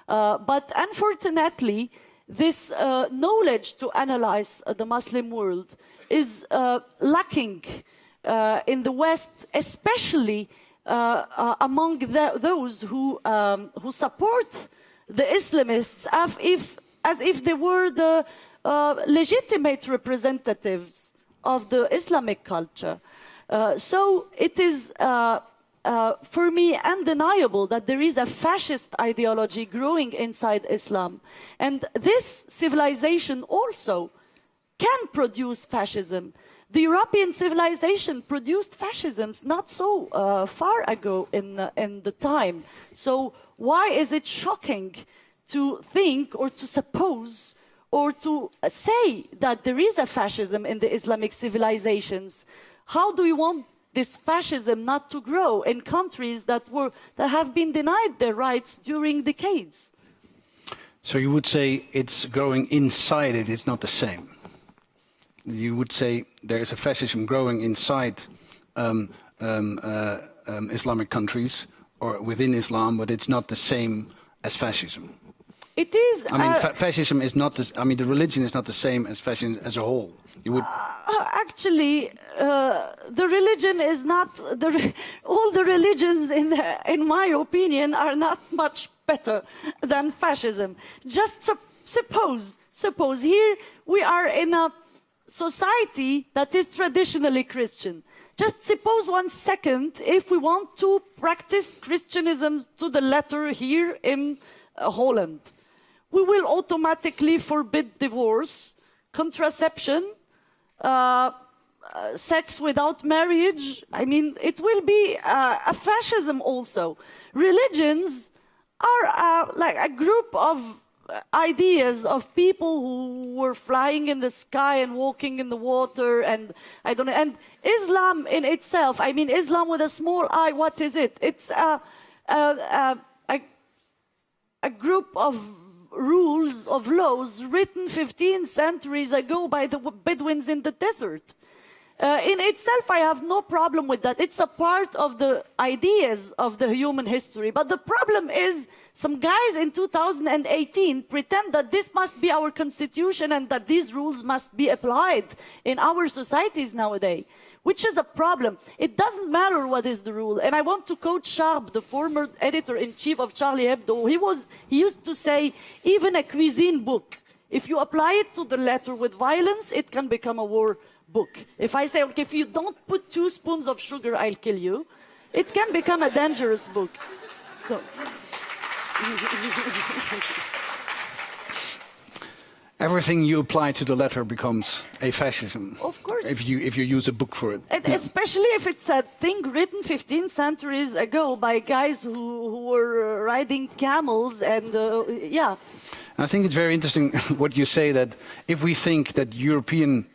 But unfortunately, this knowledge to analyze the Muslim world is lacking in the West, especially among those who support the Islamists as if they were the legitimate representatives of the Islamic culture. So it is, for me, undeniable that there is a fascist ideology growing inside Islam. And this civilization also can produce fascism. The European civilization produced fascisms not so far ago in the time. So why is it shocking to think or to suppose or to say that there is a fascism in the Islamic civilizations? How do we want this fascism not to grow in countries that have been denied their rights during decades? So you would say it's growing inside it, it's not the same. You would say there is a fascism growing inside Islamic countries or within Islam, but it's not the same as fascism. It is. I mean, fascism is not. I mean, the religion is not the same as fascism as a whole. You would. Actually, the religion is not. All the religions, in my opinion, are not much better than fascism. Just suppose here we are in a society that is traditionally Christian. Just suppose 1 second, if we want to practice Christianism to the letter here in Holland, we will automatically forbid divorce, contraception, sex without marriage. I mean, it will be a fascism also. Religions are like a group of ideas of people who were flying in the sky and walking in the water, and I don't know. And Islam in itself, I mean, Islam with a small I, what is it? It's a group of rules, of laws written 15 centuries ago by the Bedouins in the desert. In itself, I have no problem with that. It's a part of the ideas of the human history. But the problem is some guys in 2018 pretend that this must be our constitution and that these rules must be applied in our societies nowadays, which is a problem. It doesn't matter what is the rule. And I want to quote Sharp, the former editor-in-chief of Charlie Hebdo. He used to say, even a cuisine book, if you apply it to the letter with violence, it can become a war book. If I say, okay, if you don't put 2 spoons of sugar, I'll kill you, it can become a dangerous book. So. Everything you apply to the letter becomes a fascism. Of course. If you use a book for it. And especially if it's a thing written 15 centuries ago by guys who were riding camels and, yeah. I think it's very interesting what you say, that if we think that European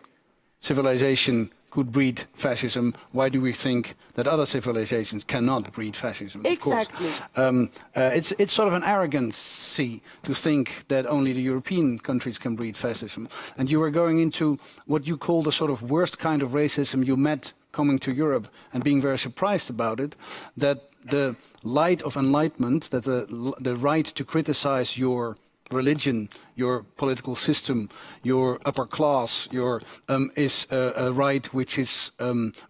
civilization could breed fascism, why do we think that other civilizations cannot breed fascism? Exactly. Of course. It's sort of an arrogancy to think that only the European countries can breed fascism. And you were going into what you call the sort of worst kind of racism you met coming to Europe and being very surprised about it, that the light of enlightenment, that the right to criticize your religion, your political system, your upper class, is a right which is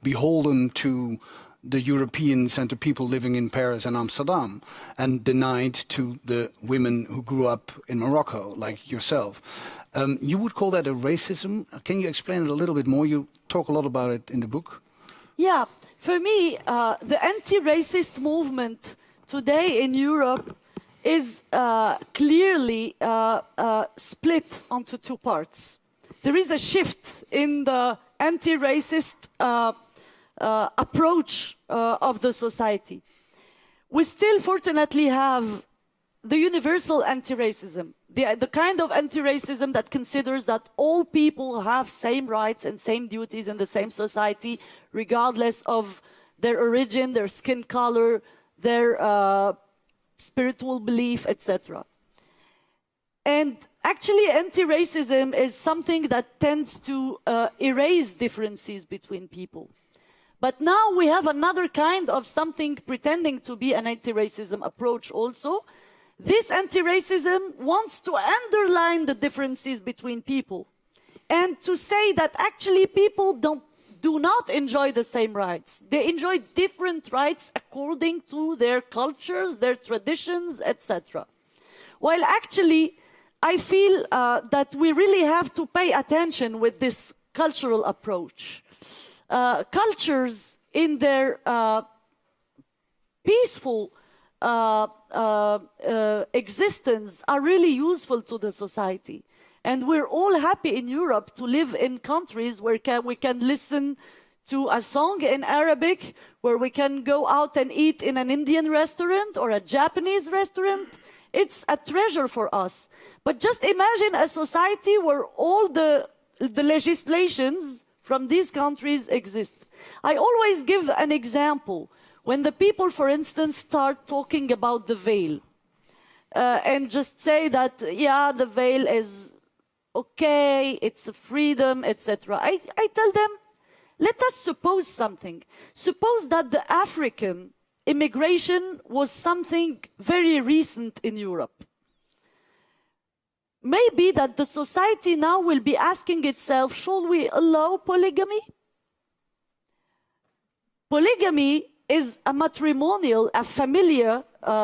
beholden to the Europeans and to people living in Paris and Amsterdam, and denied to the women who grew up in Morocco, like yourself. You would call that a racism? Can you explain it a little bit more? You talk a lot about it in the book. Yeah, for me, the anti-racist movement today in Europe is clearly split onto 2 parts. There is a shift in the anti-racist approach of the society. We still fortunately have the universal anti-racism, the kind of anti-racism that considers that all people have same rights and same duties in the same society, regardless of their origin, their skin color, their spiritual belief, etc. And actually, anti-racism is something that tends to erase differences between people. But now we have another kind of something pretending to be an anti-racism approach also. This anti-racism wants to underline the differences between people and to say that actually people do not enjoy the same rights. They enjoy different rights according to their cultures, their traditions, etc. While actually, I feel that we really have to pay attention with this cultural approach. Cultures in their peaceful existence are really useful to the society. And we're all happy in Europe to live in countries where we can listen to a song in Arabic, where we can go out and eat in an Indian restaurant or a Japanese restaurant. It's a treasure for us. But just imagine a society where all the legislations from these countries exist. I always give an example. When the people, for instance, start talking about the veil and just say that, yeah, the veil is okay, it's a freedom, etc. I tell them, let us suppose something. Suppose that the African immigration was something very recent in Europe. maybe that the society now will be asking itself, shall we allow polygamy? Polygamy is a matrimonial, a familiar,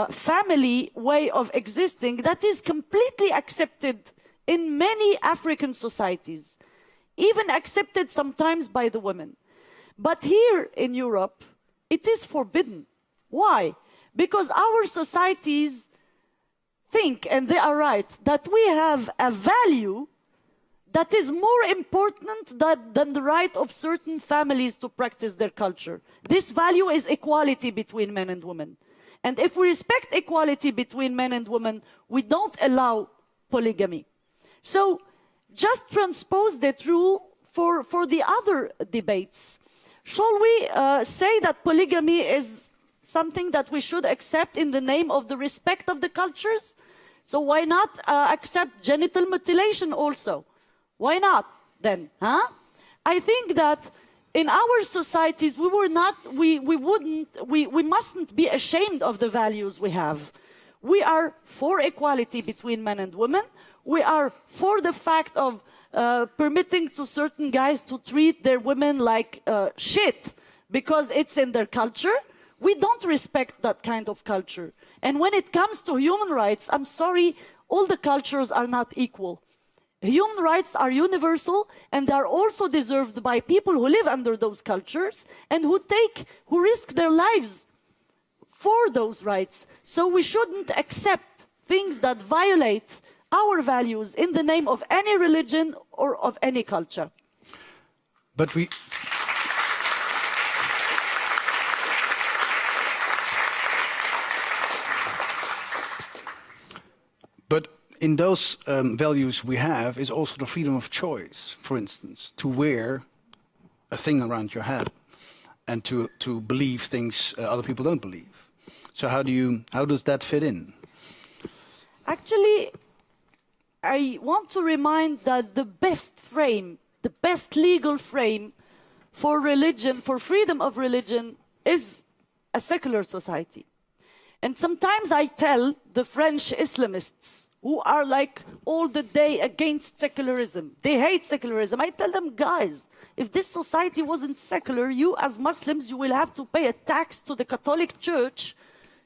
family way of existing that is completely accepted in many African societies, even accepted sometimes by the women. But here in Europe, it is forbidden. Why? Because our societies think, and they are right, that we have a value that is more important than the right of certain families to practice their culture. This value is equality between men and women. And if we respect equality between men and women, we don't allow polygamy. So just transpose that rule for the other debates. Shall we say that polygamy is something that we should accept in the name of the respect of the cultures? So why not accept genital mutilation also? Why not then? Huh? I think that in our societies we mustn't be ashamed of the values we have. We are for equality between men and women. We are for the fact of permitting to certain guys to treat their women like shit because it's in their culture. We don't respect that kind of culture. And when it comes to human rights, I'm sorry, all the cultures are not equal. Human rights are universal, and they are also deserved by people who live under those cultures and who risk their lives for those rights. So we shouldn't accept things that violate our values in the name of any religion or of any culture. But we... But in those values we have is also the freedom of choice, for instance, to wear a thing around your head and to believe things other people don't believe. So how does that fit in? Actually, I want to remind that the best legal frame for religion, for freedom of religion, is a secular society. And sometimes I tell the French Islamists who are like all the day against secularism, they hate secularism. I tell them, guys, if this society wasn't secular, you as Muslims, you will have to pay a tax to the Catholic Church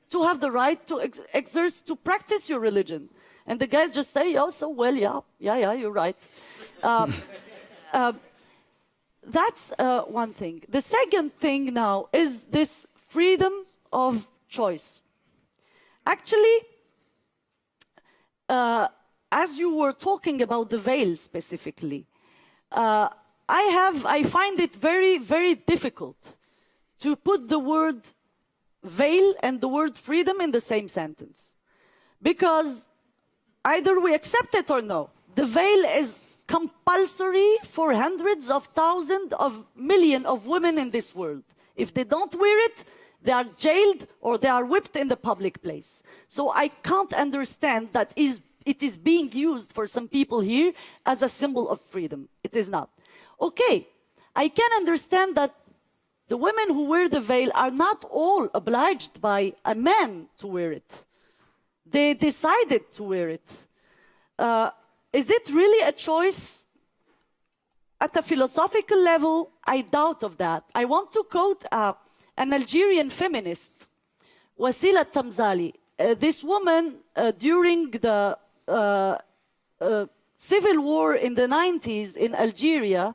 to have the right to to practice your religion. And the guys just say, oh, so well, yeah, you're right. That's one thing. The second thing now is this freedom of choice. Actually, as you were talking about the veil specifically, I find it very, very difficult to put the word veil and the word freedom in the same sentence. Because either we accept it or no. The veil is compulsory for hundreds of thousands of millions of women in this world. If they don't wear it, they are jailed or they are whipped in the public place. So I can't understand that it is being used for some people here as a symbol of freedom. It is not. Okay, I can understand that the women who wear the veil are not all obliged by a man to wear it. They decided to wear it. Is it really a choice? At a philosophical level, I doubt of that. I want to quote an Algerian feminist, Wassila Tamzali. This woman, during the civil war in the 90s in Algeria,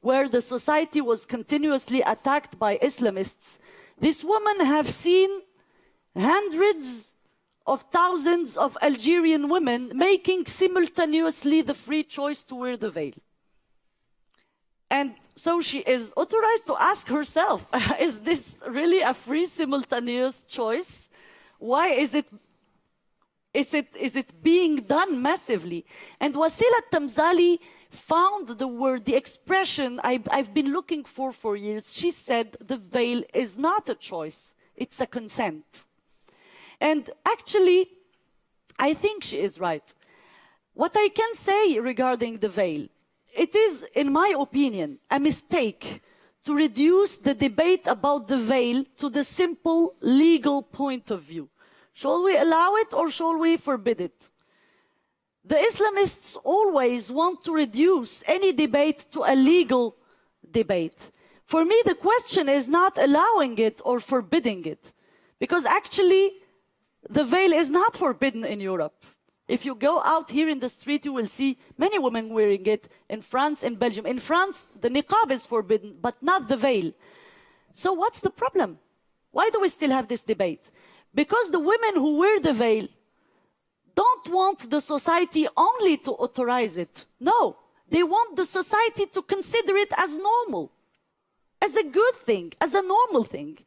where the society was continuously attacked by Islamists, this woman have seen hundreds of thousands of Algerian women making simultaneously the free choice to wear the veil. And so she is authorized to ask herself, is this really a free simultaneous choice? Why is it being done massively? And Wassila Tamzali found the word, the expression I've been looking for years. She said the veil is not a choice, it's a consent. And actually, I think she is right. What I can say regarding the veil, it is, in my opinion, a mistake to reduce the debate about the veil to the simple legal point of view. Shall we allow it or shall we forbid it? the Islamists always want to reduce any debate to a legal debate. For me, the question is not allowing it or forbidding it, because actually the veil is not forbidden in Europe. If you go out here in the street, you will see many women wearing it in France and Belgium. In France, the niqab is forbidden, but not the veil. So what's the problem? Why do we still have this debate? Because the women who wear the veil don't want the society only to authorize it. No, they want the society to consider it as normal, as a good thing, as a normal thing.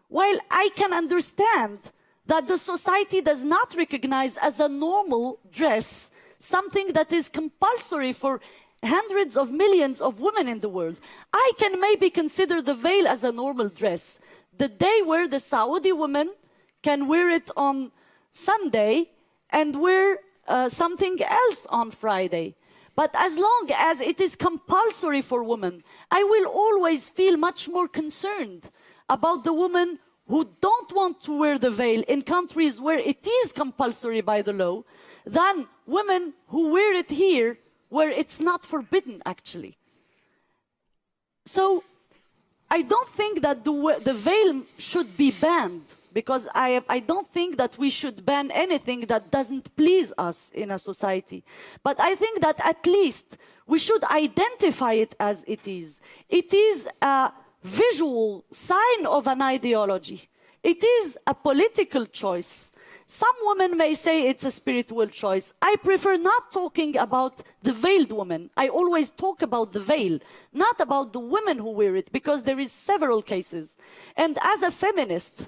While I can understand that the society does not recognize as a normal dress something that is compulsory for hundreds of millions of women in the world. I can maybe consider the veil as a normal dress. The day where the Saudi woman can wear it on Sunday and wear something else on Friday. But as long as it is compulsory for women, I will always feel much more concerned about the women who don't want to wear the veil in countries where it is compulsory by the law, than women who wear it here where it's not forbidden, actually. So I don't think that the veil should be banned, because I don't think that we should ban anything that doesn't please us in a society. But I think that at least we should identify it as it is. It is a visual sign of an ideology. It is a political choice. Some women may say it's a spiritual choice. I prefer not talking about the veiled woman. I always talk about the veil, not about the women who wear it, because there is several cases. And as a feminist,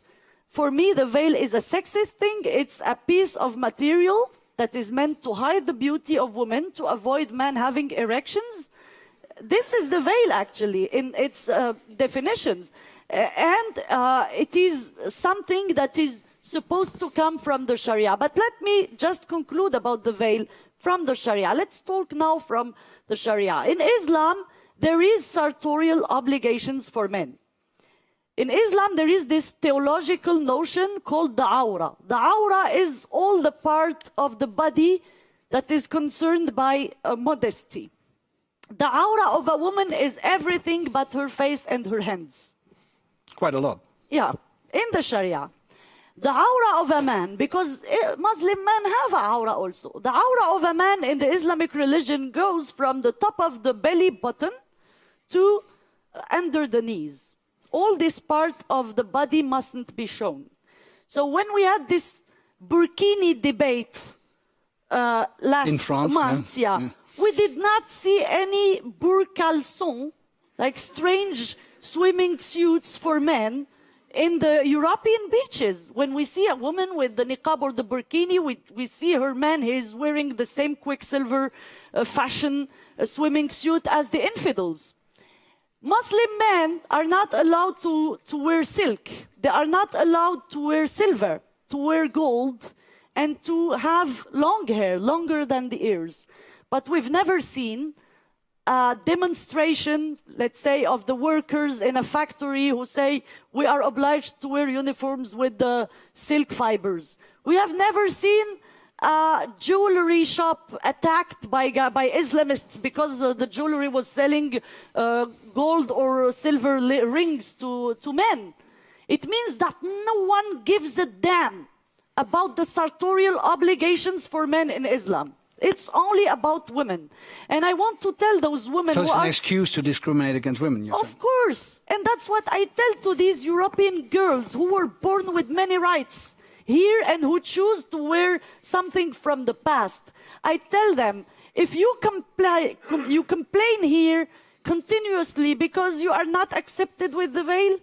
for me, the veil is a sexist thing. It's a piece of material that is meant to hide the beauty of women, to avoid men having erections. This is the veil, actually, in its definitions. And it is something that is supposed to come from the Sharia. But let me just conclude about the veil from the Sharia. Let's talk now from the Sharia. In Islam, there is sartorial obligations for men. In Islam, there is this theological notion called the awra. The awra is all the part of the body that is concerned by modesty. The awra of a woman is everything but her face and her hands. Quite a lot. Yeah, in the Sharia. The awra of a man, because Muslim men have a awra also. The awra of a man in the Islamic religion goes from the top of the belly button to under the knees. All this part of the body mustn't be shown. So when we had this burkini debate last in France, month, we did not see any burcalson, like strange swimming suits for men, in the European beaches. When we see a woman with the niqab or the burkini, we see her man, he's wearing the same Quicksilver fashion swimming suit as the infidels. Muslim men are not allowed to wear silk. They are not allowed to wear silver, to wear gold, and to have long hair, longer than the ears. But we've never seen a demonstration, let's say, of the workers in a factory who say, we are obliged to wear uniforms with the silk fibers. We have never seen a jewelry shop attacked by Islamists because the jewelry was selling gold or silver rings to men. It means that no one gives a damn about the sartorial obligations for men in Islam. It's only about women. And I want to tell those women so who it's are... an excuse to discriminate against women, you're saying? Of course. And that's what I tell to these European girls who were born with many rights here and who choose to wear something from the past. I tell them, if you complain here continuously because you are not accepted with the veil,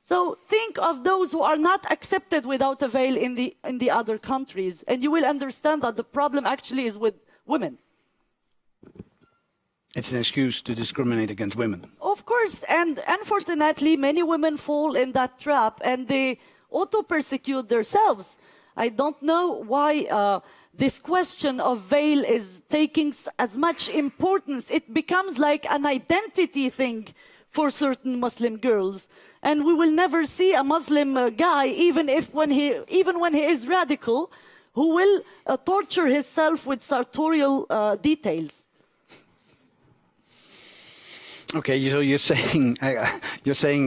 so think of those who are not accepted without a veil in the other countries, and you will understand that the problem actually is with women. It's an excuse to discriminate against women. Of course, and unfortunately, many women fall in that trap, and they auto-persecute themselves. I don't know why this question of veil is taking as much importance. It becomes like an identity thing for certain Muslim girls. And we will never see a Muslim guy, even when he is radical, who will torture himself with sartorial details. Okay, so you're saying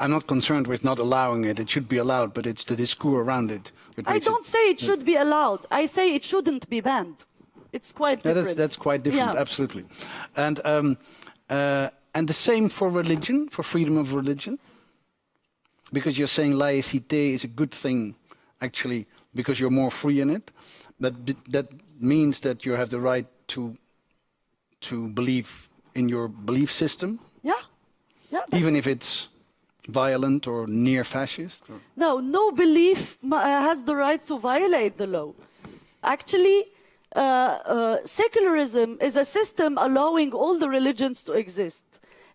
I'm not concerned with not allowing it. It should be allowed, but it's the discourse around it. I don't say it should be allowed. I say it shouldn't be banned. It's quite different. That's quite different, Yeah. absolutely. And the same for religion, for freedom of religion, because you're saying laïcité is a good thing, actually, because you're more free in it. But that means that you have the right to believe in your belief system, Yeah. even if it's violent or near fascist. Or? No belief has the right to violate the law. Actually, secularism is a system allowing all the religions to exist.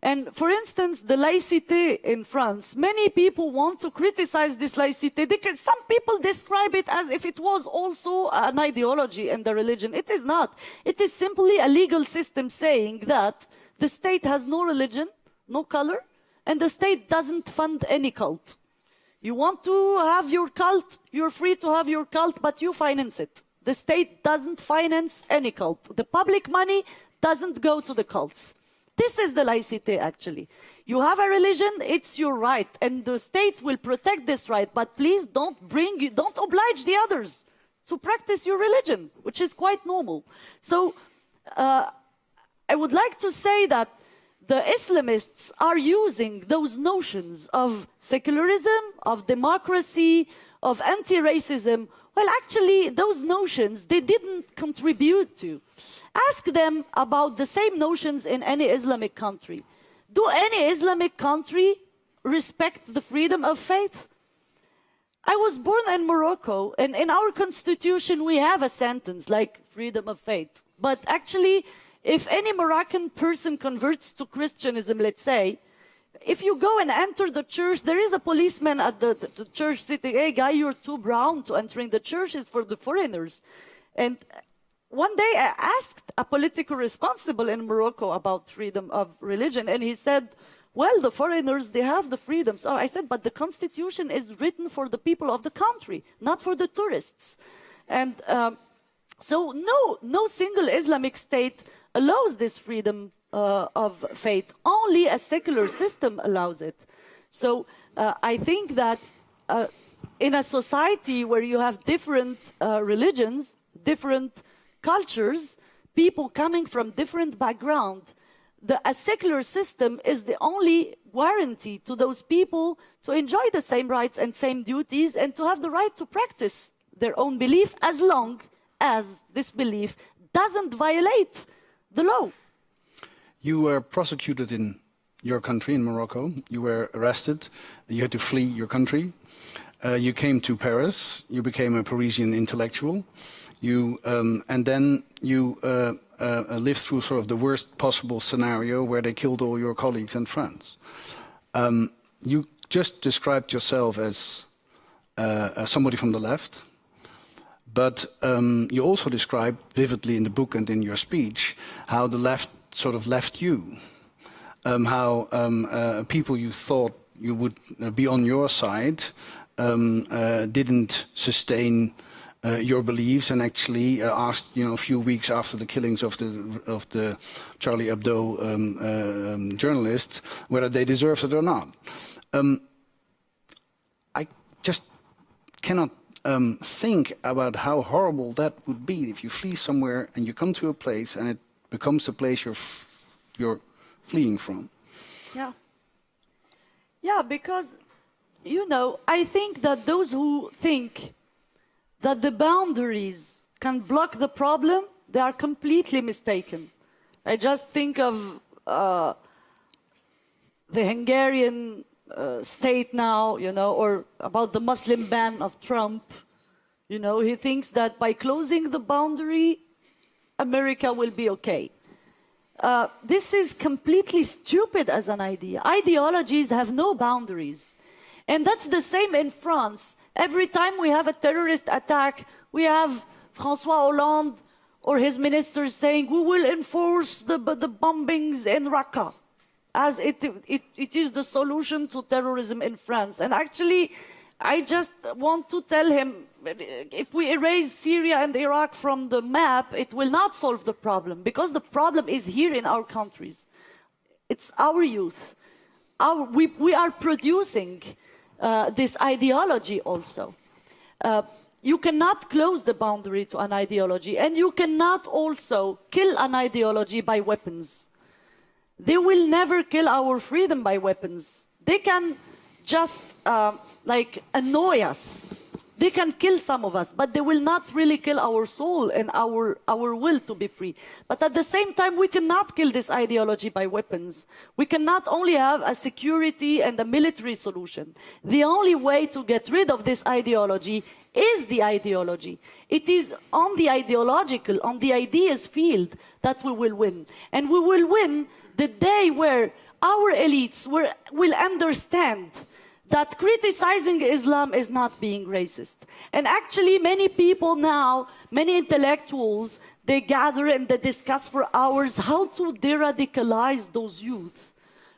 And for instance, the laïcité in France, many people want to criticize this laïcité. Some people describe it as if it was also an ideology in the religion. It is not. It is simply a legal system saying that the state has no religion, no color, and the state doesn't fund any cult. You want to have your cult, you're free to have your cult, but you finance it. The state doesn't finance any cult. The public money doesn't go to the cults. This is the laïcité, actually. You have a religion, it's your right, and the state will protect this right, but please don't oblige the others to practice your religion, which is quite normal. So I would like to say that the Islamists are using those notions of secularism, of democracy, of anti-racism. Well, actually, those notions, they didn't contribute to. Ask them about the same notions in any Islamic country. Do any Islamic country respect the freedom of faith? I was born in Morocco, and in our constitution, we have a sentence like freedom of faith. But actually, if any Moroccan person converts to Christianism, let's say, if you go and enter the church, there is a policeman at the church sitting, hey, guy, you're too brown to entering the church, is for the foreigners. And one day I asked a political responsible in Morocco about freedom of religion, and he said, well, the foreigners, they have the freedom. So I said, but the constitution is written for the people of the country, not for the tourists. And so no single Islamic state allows this freedom of faith. Only a secular system allows it. So I think that in a society where you have different religions, different cultures, people coming from different backgrounds, a secular system is the only guarantee to those people to enjoy the same rights and same duties and to have the right to practice their own belief as long as this belief doesn't violate the law. You were prosecuted in your country, in Morocco. You were arrested. You had to flee your country. You came to Paris. You became a Parisian intellectual. And then you lived through sort of the worst possible scenario where they killed all your colleagues and friends. You just described yourself as somebody from the left, but you also described vividly in the book and in your speech how the left sort of left you, how people you thought you would be on your side didn't sustain your beliefs and actually asked, a few weeks after the killings of the Charlie Hebdo journalists whether they deserved it or not. I just cannot think about how horrible that would be if you flee somewhere and you come to a place and it becomes the place you're fleeing from. Yeah, because, I think that those who think that the boundaries can block the problem, they are completely mistaken. I just think of the Hungarian state now, or about the Muslim ban of Trump. He thinks that by closing the boundary, America will be okay. This is completely stupid as an idea. Ideologies have no boundaries. And that's the same in France. Every time we have a terrorist attack, we have François Hollande or his ministers saying, we will enforce the bombings in Raqqa, as it is the solution to terrorism in France. And actually, I just want to tell him, if we erase Syria and Iraq from the map, it will not solve the problem, because the problem is here in our countries. It's our youth. We are producing this ideology also. You cannot close the boundary to an ideology, and you cannot also kill an ideology by weapons. They will never kill our freedom by weapons. They can just like annoy us. They can kill some of us, but they will not really kill our soul and our will to be free. But at the same time, we cannot kill this ideology by weapons. We cannot only have a security and a military solution. The only way to get rid of this ideology is the ideology. It is on the ideological, on the ideas field that we will win. And we will win the day where our elites will understand that criticizing Islam is not being racist. And actually many people now, many intellectuals, they gather and they discuss for hours how to de-radicalize those youth.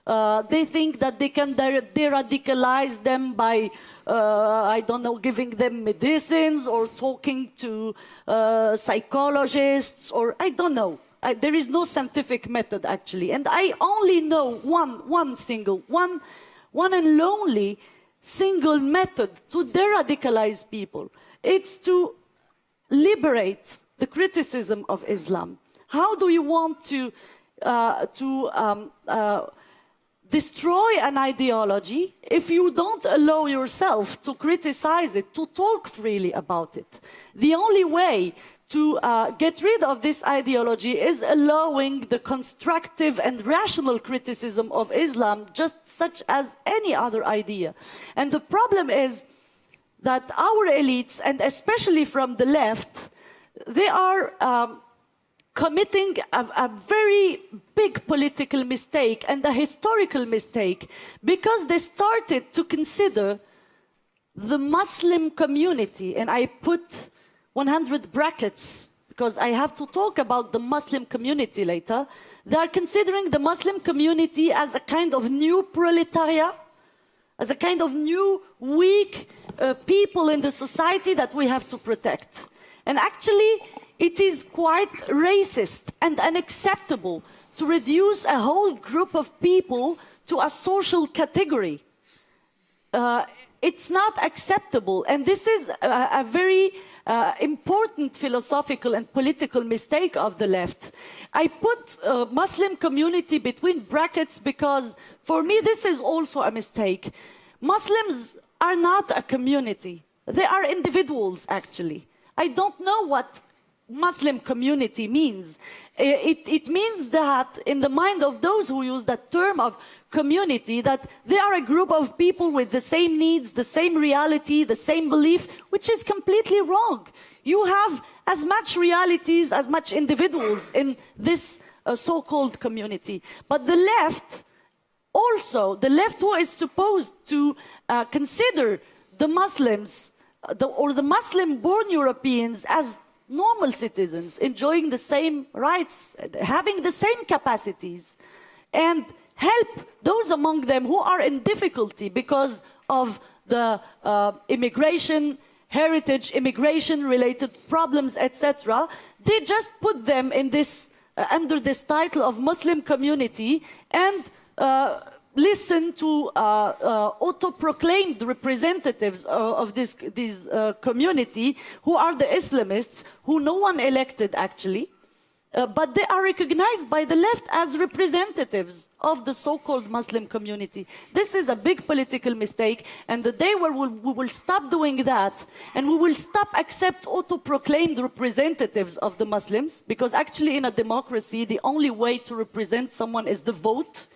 They think that they can de-radicalize them by, I don't know, giving them medicines or talking to psychologists, or I don't know. There is no scientific method, actually. And I only know one and only single method to de-radicalize people. It's to liberate the criticism of Islam. How do you want to destroy an ideology if you don't allow yourself to criticize it, to talk freely about it? The only way to get rid of this ideology is allowing the constructive and rational criticism of Islam, just such as any other idea. And the problem is that our elites, and especially from the left, they are committing a very big political mistake and a historical mistake, because they started to consider the Muslim community, and I put 100 brackets because I have to talk about the Muslim community later. They are considering the Muslim community as a kind of new proletariat, as a kind of new weak people in the society that we have to protect. And actually, it is quite racist and unacceptable to reduce a whole group of people to a social category. It's not acceptable, and this is a very important philosophical and political mistake of the left. I put Muslim community between brackets because for me this is also a mistake. Muslims are not a community. They are individuals, actually. I don't know what Muslim community means. It means that in the mind of those who use that term of community, that they are a group of people with the same needs, the same reality, the same belief, which is completely wrong. You have as much realities, as much individuals in this so-called community. But the left, also, the left who is supposed to consider the Muslims or the Muslim-born Europeans as normal citizens, enjoying the same rights, having the same capacities, and help those among them who are in difficulty because of the immigration, heritage, immigration-related problems, etc. They just put them in this, under this title of Muslim community and listen to auto-proclaimed representatives of this community who are the Islamists, who no one elected actually, but they are recognized by the left as representatives of the so-called Muslim community. This is a big political mistake, and the day where we will stop doing that, and we will stop accept auto-proclaimed representatives of the Muslims, because actually in a democracy, the only way to represent someone is the vote,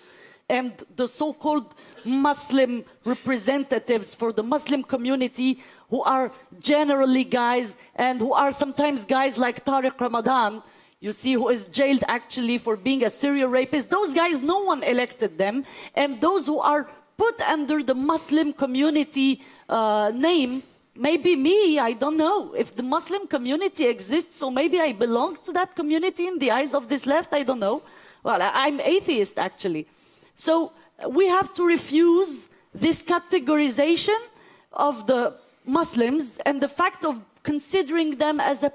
and the so-called Muslim representatives for the Muslim community, who are generally guys, and who are sometimes guys like Tariq Ramadan, you see, who is jailed actually for being a serial rapist. Those guys, no one elected them. And those who are put under the Muslim community name, maybe me, I don't know. If the Muslim community exists, so maybe I belong to that community in the eyes of this left, I don't know. Well, I'm atheist, actually. So we have to refuse this categorization of the Muslims and the fact of considering them as a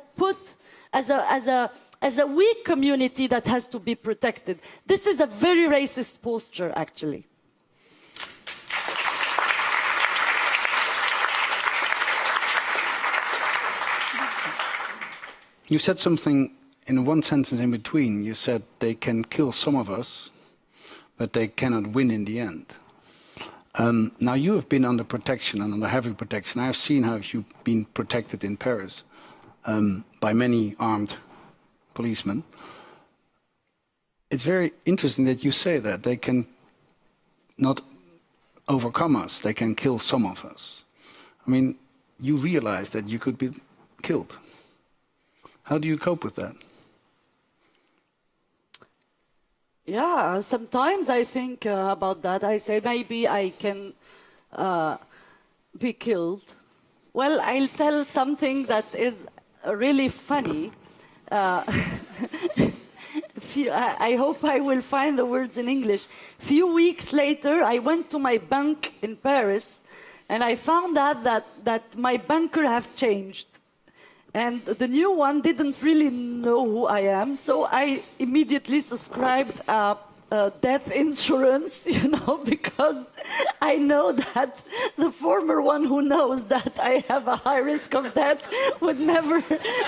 weak community that has to be protected. This is a very racist posture, actually. You said something in one sentence in between. You said they can kill some of us, but they cannot win in the end. Now you have been under protection and under heavy protection. I have seen how you've been protected in Paris by many armed policemen. It's very interesting that you say that they can not overcome us, they can kill some of us. I mean, you realize that you could be killed. How do you cope with that? Yeah, sometimes I think about that. I say maybe I can be killed. Well, I'll tell something that is really funny. I hope I will find the words in English. Few weeks later, I went to my bank in Paris, and I found out that my banker have changed. And the new one didn't really know who I am, so I immediately subscribed death insurance, you know, because I know that the former one who knows that I have a high risk of death would never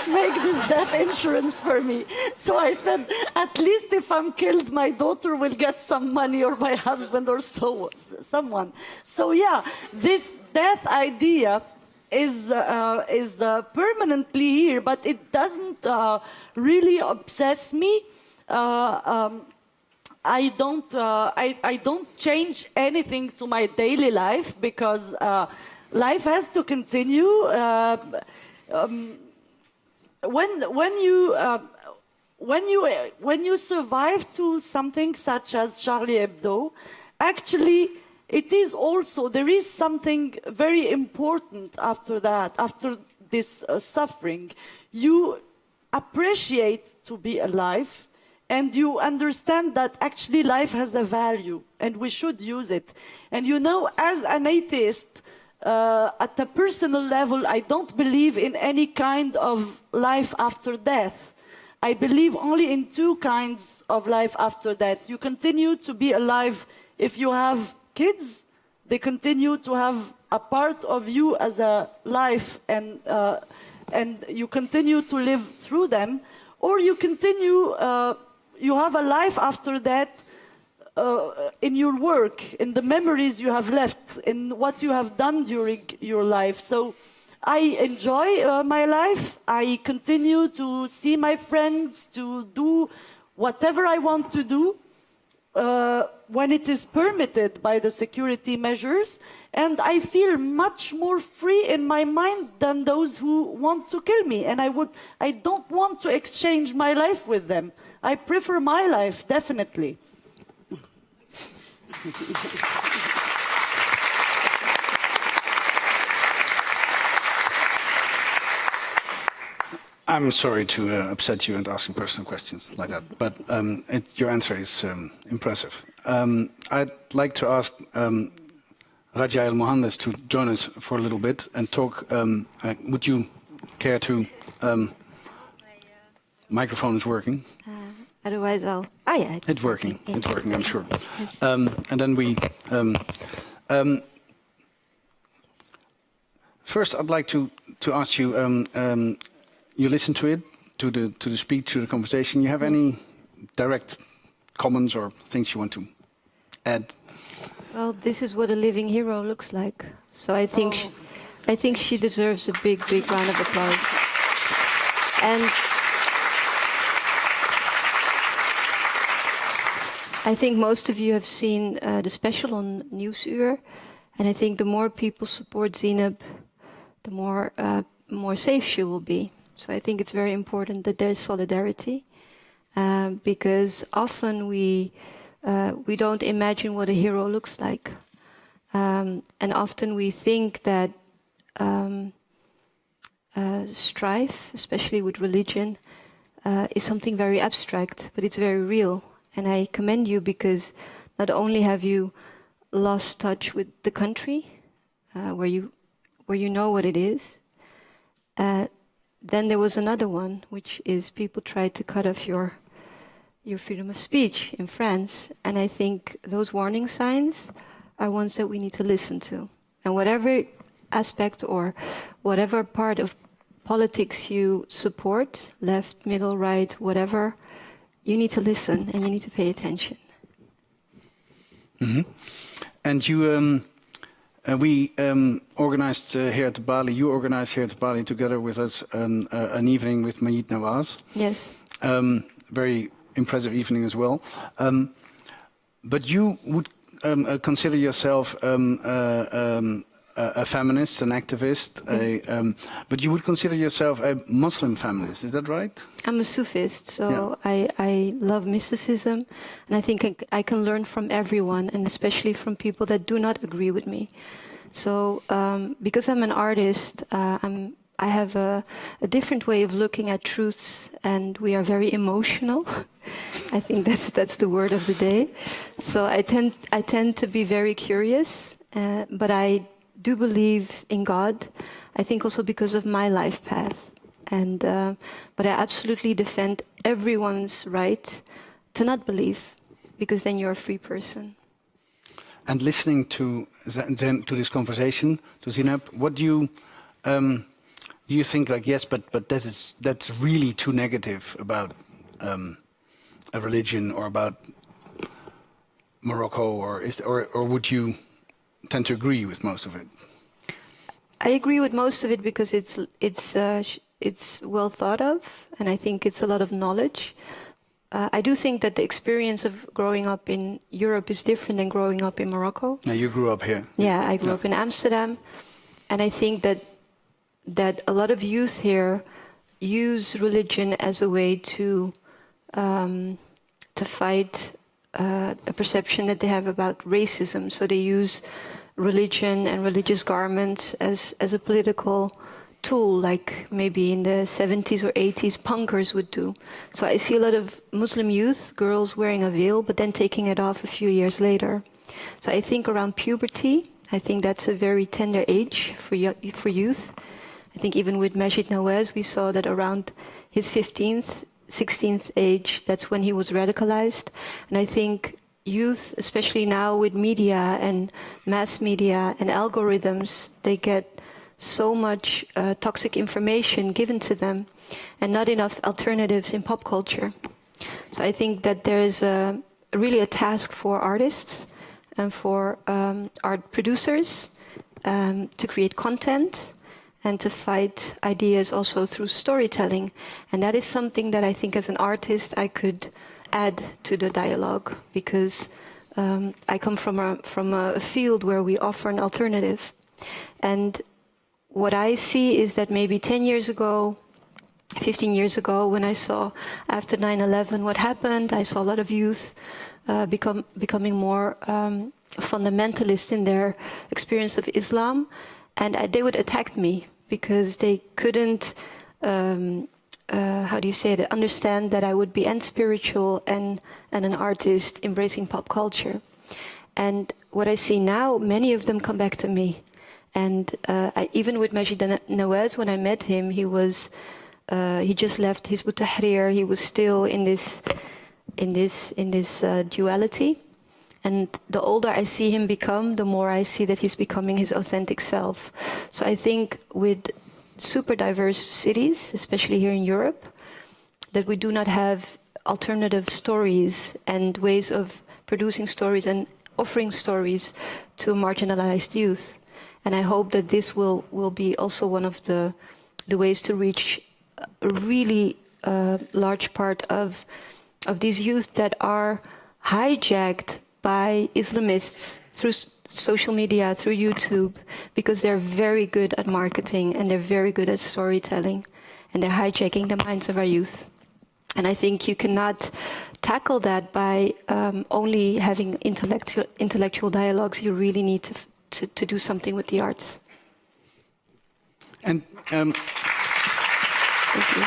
make this death insurance for me. So I said, at least if I'm killed, my daughter will get some money, or my husband, or someone. So yeah, this death idea is permanently here, but it doesn't really obsess me. I don't change anything to my daily life because life has to continue. When you survive to something such as Charlie Hebdo, actually. It is also, there is something very important after that, after this suffering. You appreciate to be alive, and you understand that actually life has a value, and we should use it. And you know, as an atheist, at a personal level, I don't believe in any kind of life after death. I believe only in two kinds of life after death. You continue to be alive if you have kids, they continue to have a part of you as a life, and you continue to live through them, or you continue, you have a life after that in your work, in the memories you have left, in what you have done during your life. So I enjoy my life. I continue to see my friends, to do whatever I want to do. When it is permitted by the security measures, and I feel much more free in my mind than those who want to kill me, and I don't want to exchange my life with them. I prefer my life, definitely. I'm sorry to upset you and asking personal questions like that, but your answer is impressive. I'd like to ask Raja El Mohandes to join us for a little bit and talk. Would you care to? Microphone is working. Otherwise, I'll. Oh yeah, it's working. Yeah. It's working. I'm sure. And then we. First, I'd like to ask you. You listen to it, to the speech, to the conversation. You have any direct comments or things you want to add? Well, this is what a living hero looks like. So I think she deserves a big round of applause. And I think most of you have seen the special on Nieuwsuur, and I think the more people support Zineb, the more safe she will be. So I think it's very important that there is solidarity, because often we don't imagine what a hero looks like, and often we think that strife, especially with religion, is something very abstract, but it's very real. And I commend you because not only have you lost touch with the country where you where you know what it is. Then there was another one, which is people try to cut off your freedom of speech in France. And I think those warning signs are ones that we need to listen to. And whatever aspect or whatever part of politics you support, left, middle, right, whatever, you need to listen and you need to pay attention. Mm-hmm. And you, we organized here at the Balie, you organized here at the Balie together with us an evening with Mayit Nawaz. Yes. Very impressive evening as well. But you would consider yourself a feminist, an activist, but you would consider yourself a Muslim feminist, is that right? I'm a Sufist, so yeah. I love mysticism, and I think I can learn from everyone, and especially from people that do not agree with me. So because I'm an artist, I have a different way of looking at truths, and we are very emotional. I think that's the word of the day. So I tend to be very curious, but I do believe in God. I think also because of my life path, and but I absolutely defend everyone's right to not believe, because then you're a free person. And listening to this conversation, to Zineb, what do you think? Like, yes, but that's really too negative about a religion or about Morocco, or would you tend to agree with most of it? I agree with most of it because it's well thought of, and I think it's a lot of knowledge. I do think that the experience of growing up in Europe is different than growing up in Morocco. Now, you grew up here. Yeah, I grew up in Amsterdam, and I think that a lot of youth here use religion as a way to fight a perception that they have about racism. So they use religion and religious garments as a political tool, like maybe in the 70s or 80s punkers would do. So I see a lot of Muslim youth, girls wearing a veil, but then taking it off a few years later. So I think around puberty, I think that's a very tender age for youth. I think even with Majid Nawaz, we saw that around his 15th, 16th age, that's when he was radicalized. And I think youth, especially now with media and mass media and algorithms, they get so much toxic information given to them and not enough alternatives in pop culture. So I think that there is really a task for artists and for art producers to create content and to fight ideas also through storytelling. And that is something that I think as an artist I could add to the dialogue, because I come from a field where we offer an alternative. And what I see is that maybe 10 years ago, 15 years ago, when I saw after 9/11 what happened, I saw a lot of youth becoming more fundamentalist in their experience of Islam, and they would attack me because they couldn't, understand that I would be and spiritual and an artist embracing pop culture. And what I see now, many of them come back to me. And even with Majid Nawaz, when I met him, he just left Hizb ut-Tahrir. He was still in this duality. And the older I see him become, the more I see that he's becoming his authentic self. So I think with super diverse cities, especially here in Europe, that we do not have alternative stories and ways of producing stories and offering stories to marginalized youth. And I hope that this will be also one of the ways to reach a really large part of these youth that are hijacked by Islamists through social media, through YouTube, because they're very good at marketing and they're very good at storytelling, and they're hijacking the minds of our youth. And I think you cannot tackle that by only having intellectual dialogues. You really need to do something with the arts. And Thank you.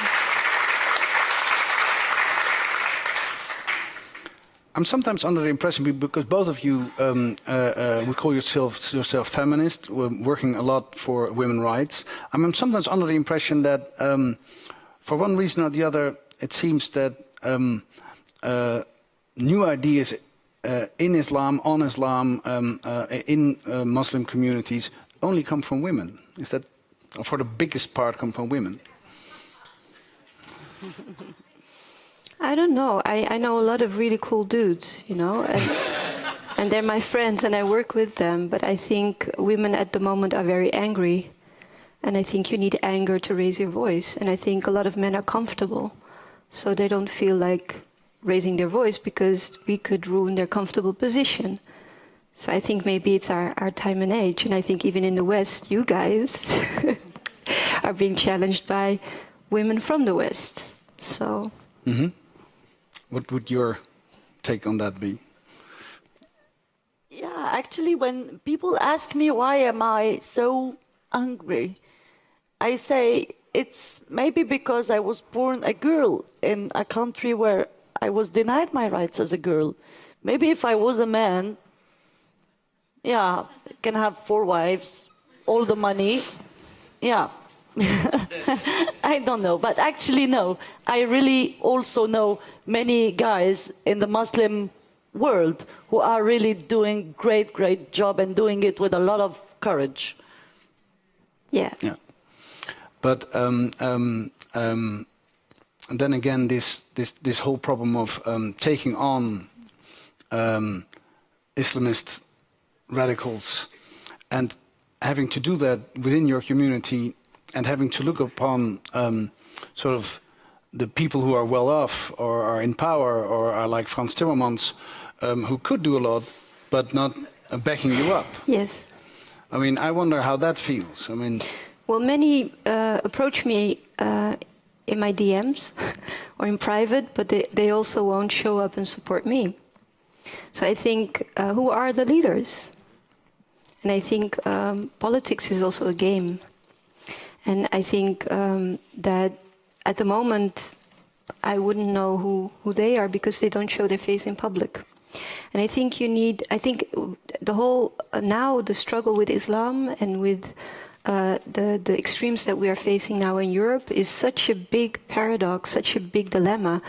I'm sometimes under the impression, because both of you would call yourself feminist, working a lot for women's rights. I'm sometimes under the impression that, for one reason or the other, it seems that new ideas in Islam, on Islam, in Muslim communities only come from women. Is that, or for the biggest part, come from women? I don't know. I know a lot of really cool dudes, you know, and they're my friends and I work with them. But I think women at the moment are very angry. And I think you need anger to raise your voice. And I think a lot of men are comfortable. So they don't feel like raising their voice because we could ruin their comfortable position. So I think maybe it's our time and age. And I think even in the West, you guys are being challenged by women from the West. So... Mm-hmm. What would your take on that be? Yeah, actually, when people ask me why am I so angry, I say it's maybe because I was born a girl in a country where I was denied my rights as a girl. Maybe if I was a man, yeah, can have 4 wives, all the money, yeah. I don't know, but actually no. I really also know many guys in the Muslim world who are really doing great job and doing it with a lot of courage. Yeah. Yeah. But then again, this whole problem of taking on Islamist radicals and having to do that within your community and having to look upon sort of the people who are well off or are in power or are like Frans Timmermans, who could do a lot, but not backing you up. Yes. I mean, I wonder how that feels. I mean... Well, many approach me in my DMs or in private, but they also won't show up and support me. So I think, who are the leaders? And I think politics is also a game. And I think that at the moment, I wouldn't know who they are because they don't show their face in public. And I think the whole, now the struggle with Islam and with the extremes that we are facing now in Europe is such a big paradox, such a big dilemma,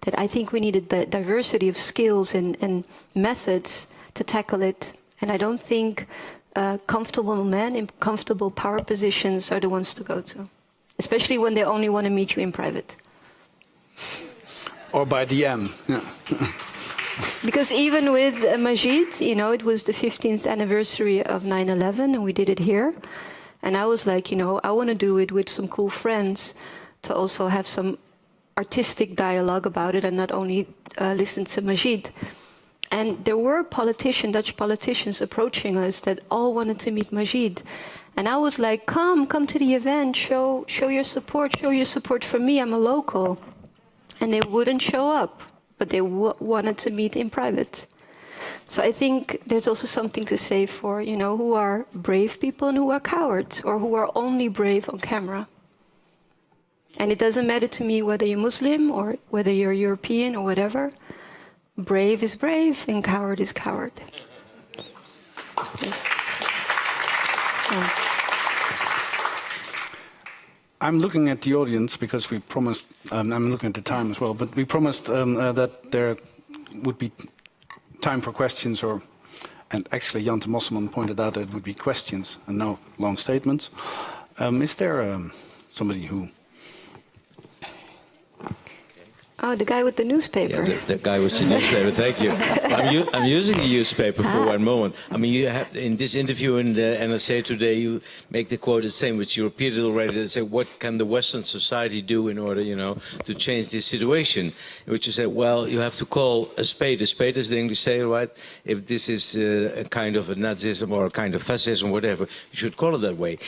that I think we need a diversity of skills and methods to tackle it. And I don't think comfortable men in comfortable power positions are the ones to go to, especially when they only want to meet you in private. Or by DM. Yeah. Because even with Majid, you know, it was the 15th anniversary of 9/11 and we did it here. And I was like, you know, I want to do it with some cool friends to also have some artistic dialogue about it and not only listen to Majid. And there were Dutch politicians approaching us that all wanted to meet Majid. And I was like, come to the event, show your support for me, I'm a local. And they wouldn't show up, but they wanted to meet in private. So I think there's also something to say for, you know, who are brave people and who are cowards, or who are only brave on camera. And it doesn't matter to me whether you're Muslim or whether you're European or whatever. Brave is brave and coward is coward. Yes. Yeah. I'm looking at the audience because we promised, I'm looking at the time as well, but we promised that there would be time for questions, and actually Jan de Mosselman pointed out that it would be questions and no long statements. Is there somebody who... Oh, the guy with the newspaper. Yeah, the guy with the newspaper, thank you. I'm using the newspaper for one moment. I mean, you have, in this interview in the NRC today, you make the quote the same, which you repeated already, and say, what can the Western society do in order, you know, to change this situation? In which you say, well, you have to call a spade. A spade, as the English say, right? If this is a kind of a Nazism or a kind of fascism, whatever, you should call it that way.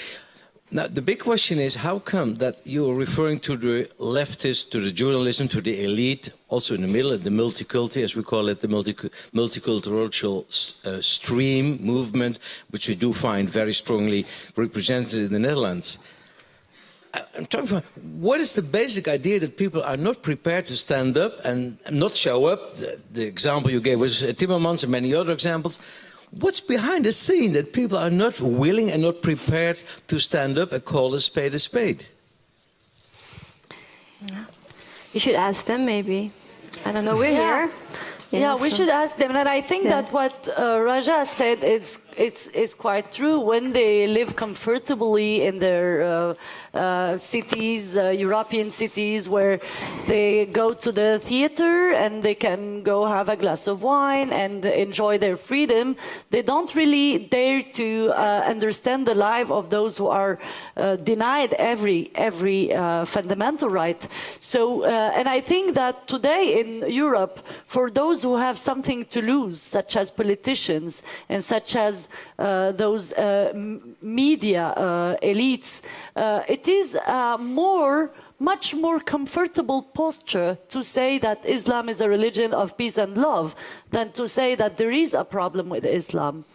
Now, the big question is, how come that you're referring to the leftists, to the journalism, to the elite, also in the middle, the multiculti, as we call it, the multicultural stream movement, which we do find very strongly represented in the Netherlands. I'm talking about what is the basic idea that people are not prepared to stand up and not show up? The example you gave was Timmermans and many other examples. What's behind the scene that people are not willing and not prepared to stand up and call a spade a spade? You should ask them, maybe. I don't know, we're here. Yeah, we should ask them. And I think that what Raja said is quite true. When they live comfortably in their cities, European cities, where they go to the theater and they can go have a glass of wine and enjoy their freedom, they don't really dare to understand the life of those who are denied every fundamental right. So, and I think that today in Europe, for those who have something to lose, such as politicians and such as those media elites, it is much more comfortable posture to say that Islam is a religion of peace and love than to say that there is a problem with Islam.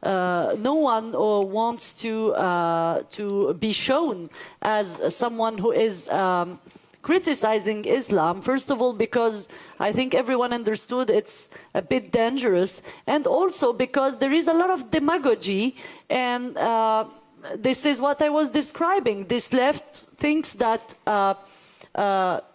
No one wants to be shown as someone who is criticizing Islam, first of all, because I think everyone understood it's a bit dangerous, and also because there is a lot of demagogy, and this is what I was describing. This left thinks that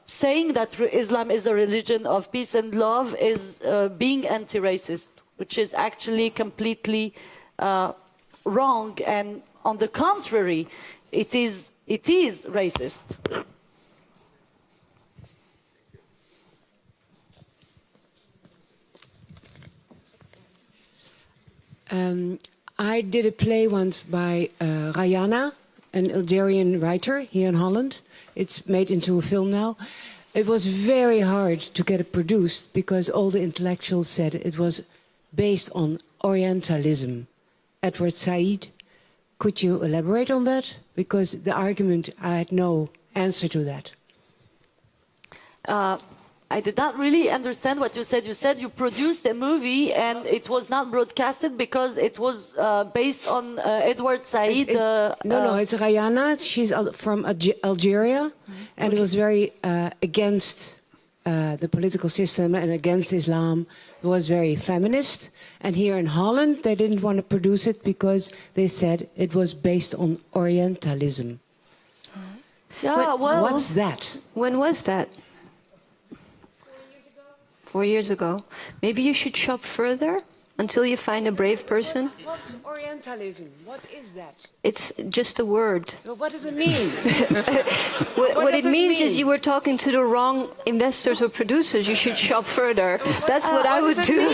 saying that Islam is a religion of peace and love is being anti-racist, which is actually completely wrong, and on the contrary, it is racist. I did a play once by Rayana, an Algerian writer here in Holland. It's made into a film now. It was very hard to get it produced because all the intellectuals said it was based on Orientalism. Edward Said, could you elaborate on that? Because the argument, I had no answer to that. I did not really understand what you said. You said you produced a movie and it was not broadcasted because it was based on Edward Said. No, it's Rayana. She's from Algeria, and it was very against the political system and against Islam. It was very feminist. And here in Holland, they didn't want to produce it because they said it was based on Orientalism. Yeah, well, what's that? When was that? 4 years ago. Maybe you should shop further until you find a brave person. What's Orientalism? What is that? It's just a word. Well, what does it mean? What it means is you were talking to the wrong investors or producers. You should shop further. That's what I would do.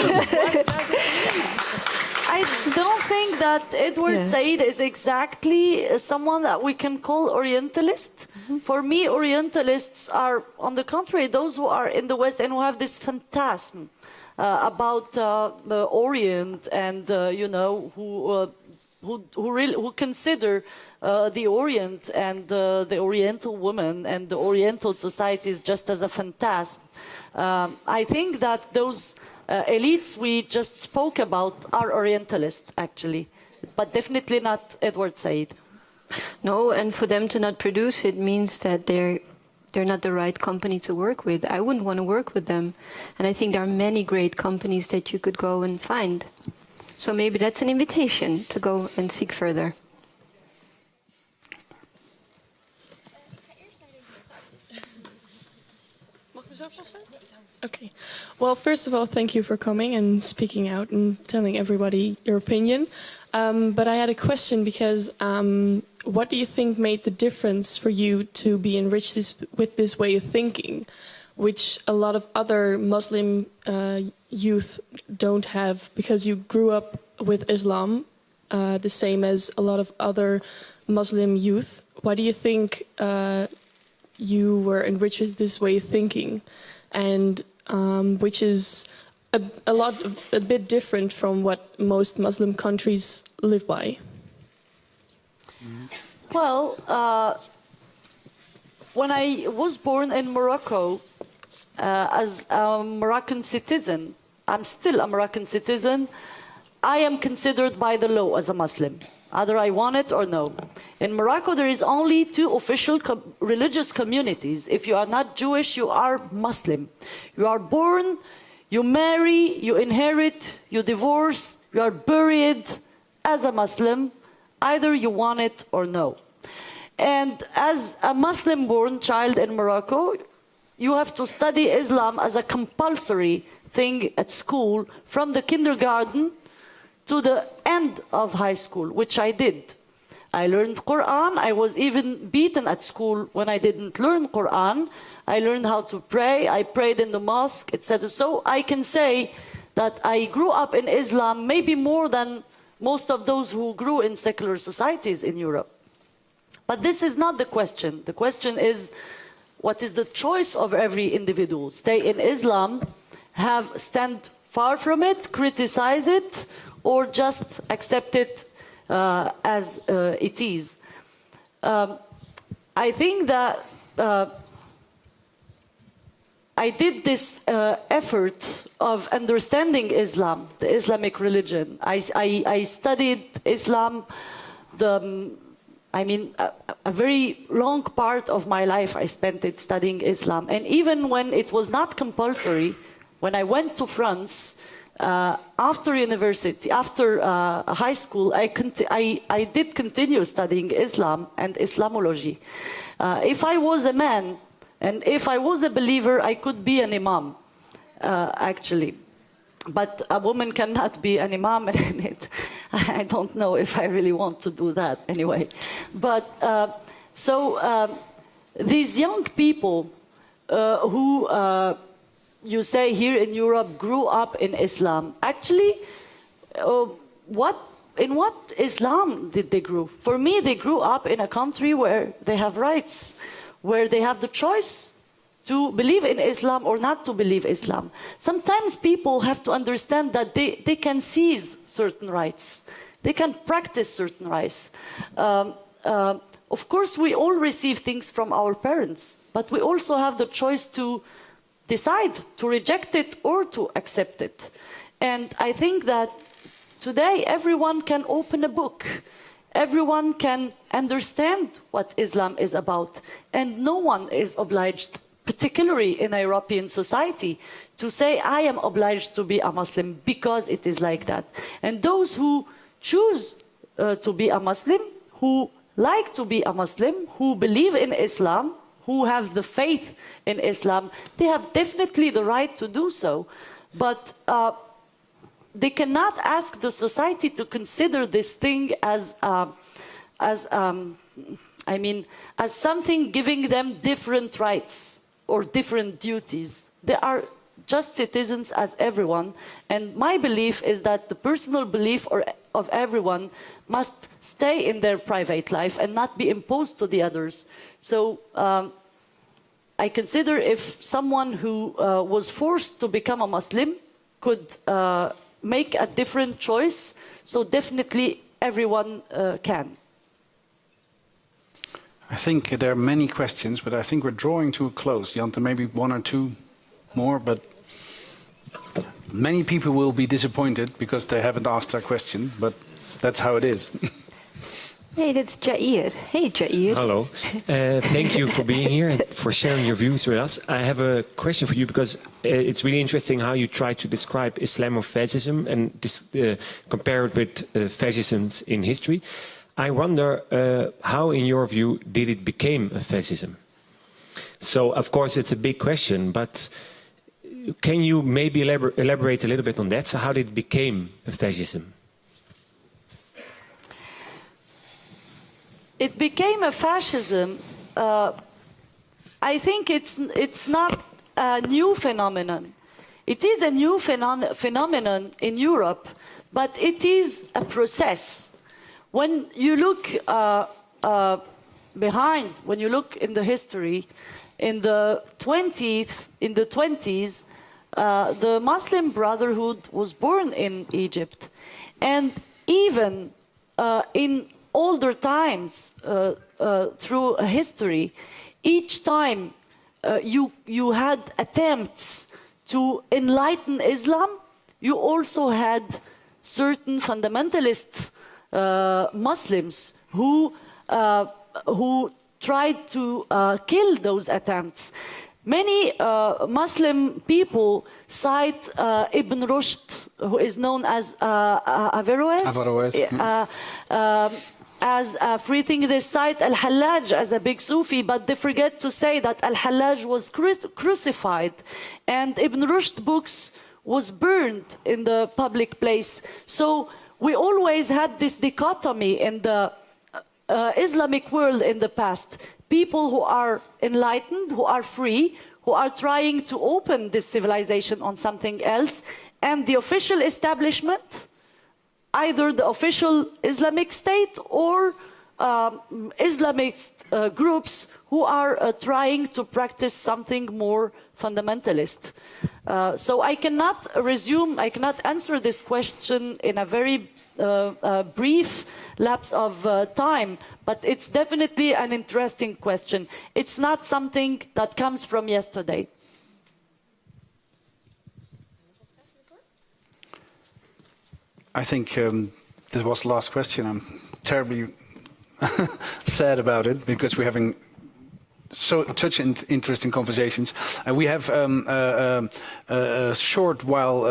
I don't think that Edward Said is exactly someone that we can call Orientalist. For me, Orientalists are, on the contrary, those who are in the West and who have this phantasm about the Orient, and who consider the Orient and the Oriental woman and the Oriental societies just as a phantasm. I think that those elites we just spoke about are Orientalist, actually, but definitely not Edward Said. No, and for them to not produce it means that they're not the right company to work with. I wouldn't want to work with them. And I think there are many great companies that you could go and find. So maybe that's an invitation to go and seek further. Okay. Well, first of all, thank you for coming and speaking out and telling everybody your opinion. But I had a question because what do you think made the difference for you to be enriched with this way of thinking, which a lot of other Muslim youth don't have, because you grew up with Islam, the same as a lot of other Muslim youth? Why do you think you were enriched with this way of thinking, and which is a bit different from what most Muslim countries live by? Well, when I was born in Morocco as a Moroccan citizen, I'm still a Moroccan citizen, I am considered by the law as a Muslim. Either I want it or no. In Morocco, there is only 2 official religious communities. If you are not Jewish, you are Muslim. You are born, you marry, you inherit, you divorce, you are buried as a Muslim. Either you want it or no. And as a Muslim-born child in Morocco, you have to study Islam as a compulsory thing at school from the kindergarten to the end of high school, which I did. I learned Quran. I was even beaten at school when I didn't learn Quran. I learned how to pray. I prayed in the mosque, etc. So I can say that I grew up in Islam maybe more than most of those who grew in secular societies in Europe. But this is not the question. The question is, what is the choice of every individual? Stay in Islam, stand far from it, criticize it, or just accept it as it is. I think that I did this effort of understanding Islam, the Islamic religion. I studied Islam, a very long part of my life I spent it studying Islam. And even when it was not compulsory, when I went to France, after university, after high school, I did continue studying Islam and Islamology. If I was a man, and if I was a believer, I could be an imam, actually. But a woman cannot be an imam, and I don't know if I really want to do that anyway. But these young people who you say here in Europe grew up in Islam, actually, in what Islam did they grow? For me, they grew up in a country where they have rights, where they have the choice to believe in Islam or not to believe Islam. Sometimes people have to understand that they can seize certain rights. They can practice certain rights. Of course, we all receive things from our parents, but we also have the choice to decide to reject it or to accept it. And I think that today everyone can open a book. Everyone can understand what Islam is about. And no one is obliged, particularly in a European society, to say, I am obliged to be a Muslim because it is like that. And those who choose to be a Muslim, who like to be a Muslim, who believe in Islam, who have the faith in Islam, they have definitely the right to do so. But they cannot ask the society to consider this thing as something giving them different rights or different duties. They are just citizens as everyone. And my belief is that the personal belief of everyone must stay in their private life and not be imposed to the others. So I consider if someone who was forced to become a Muslim could make a different choice, so definitely everyone can. I think there are many questions, but I think we're drawing to a close. Jante, maybe one or two more, but many people will be disappointed because they haven't asked their question, but that's how it is. Hey, that's Jair. Hey, Jair. Hello. Thank you for being here and for sharing your views with us. I have a question for you because it's really interesting how you try to describe Islamofascism and compare it with fascisms in history. I wonder how, in your view, did it become a fascism? So, of course, it's a big question, but can you maybe elaborate a little bit on that? So how did it become a fascism? It became a fascism. I think it's not a new phenomenon. It is a new phenomenon in Europe, but it is a process. When you look behind, when you look in the history, in the 20s, the Muslim Brotherhood was born in Egypt, and even in older times through history, each time you had attempts to enlighten Islam, you also had certain fundamentalist Muslims who tried to kill those attempts. Many Muslim people cite Ibn Rushd, who is known as Averroes. As a free thinker. They cite Al-Hallaj as a big Sufi, but they forget to say that Al-Hallaj was crucified and Ibn Rushd books was burned in the public place. So we always had this dichotomy in the Islamic world in the past. People who are enlightened, who are free, who are trying to open this civilization on something else, and the official establishment, either the official Islamic State or Islamist groups who are trying to practice something more fundamentalist. So I cannot answer this question in a very brief lapse of time, but it's definitely an interesting question. It's not something that comes from yesterday. I think this was the last question. I'm terribly sad about it because we're having such interesting conversations. We have a short while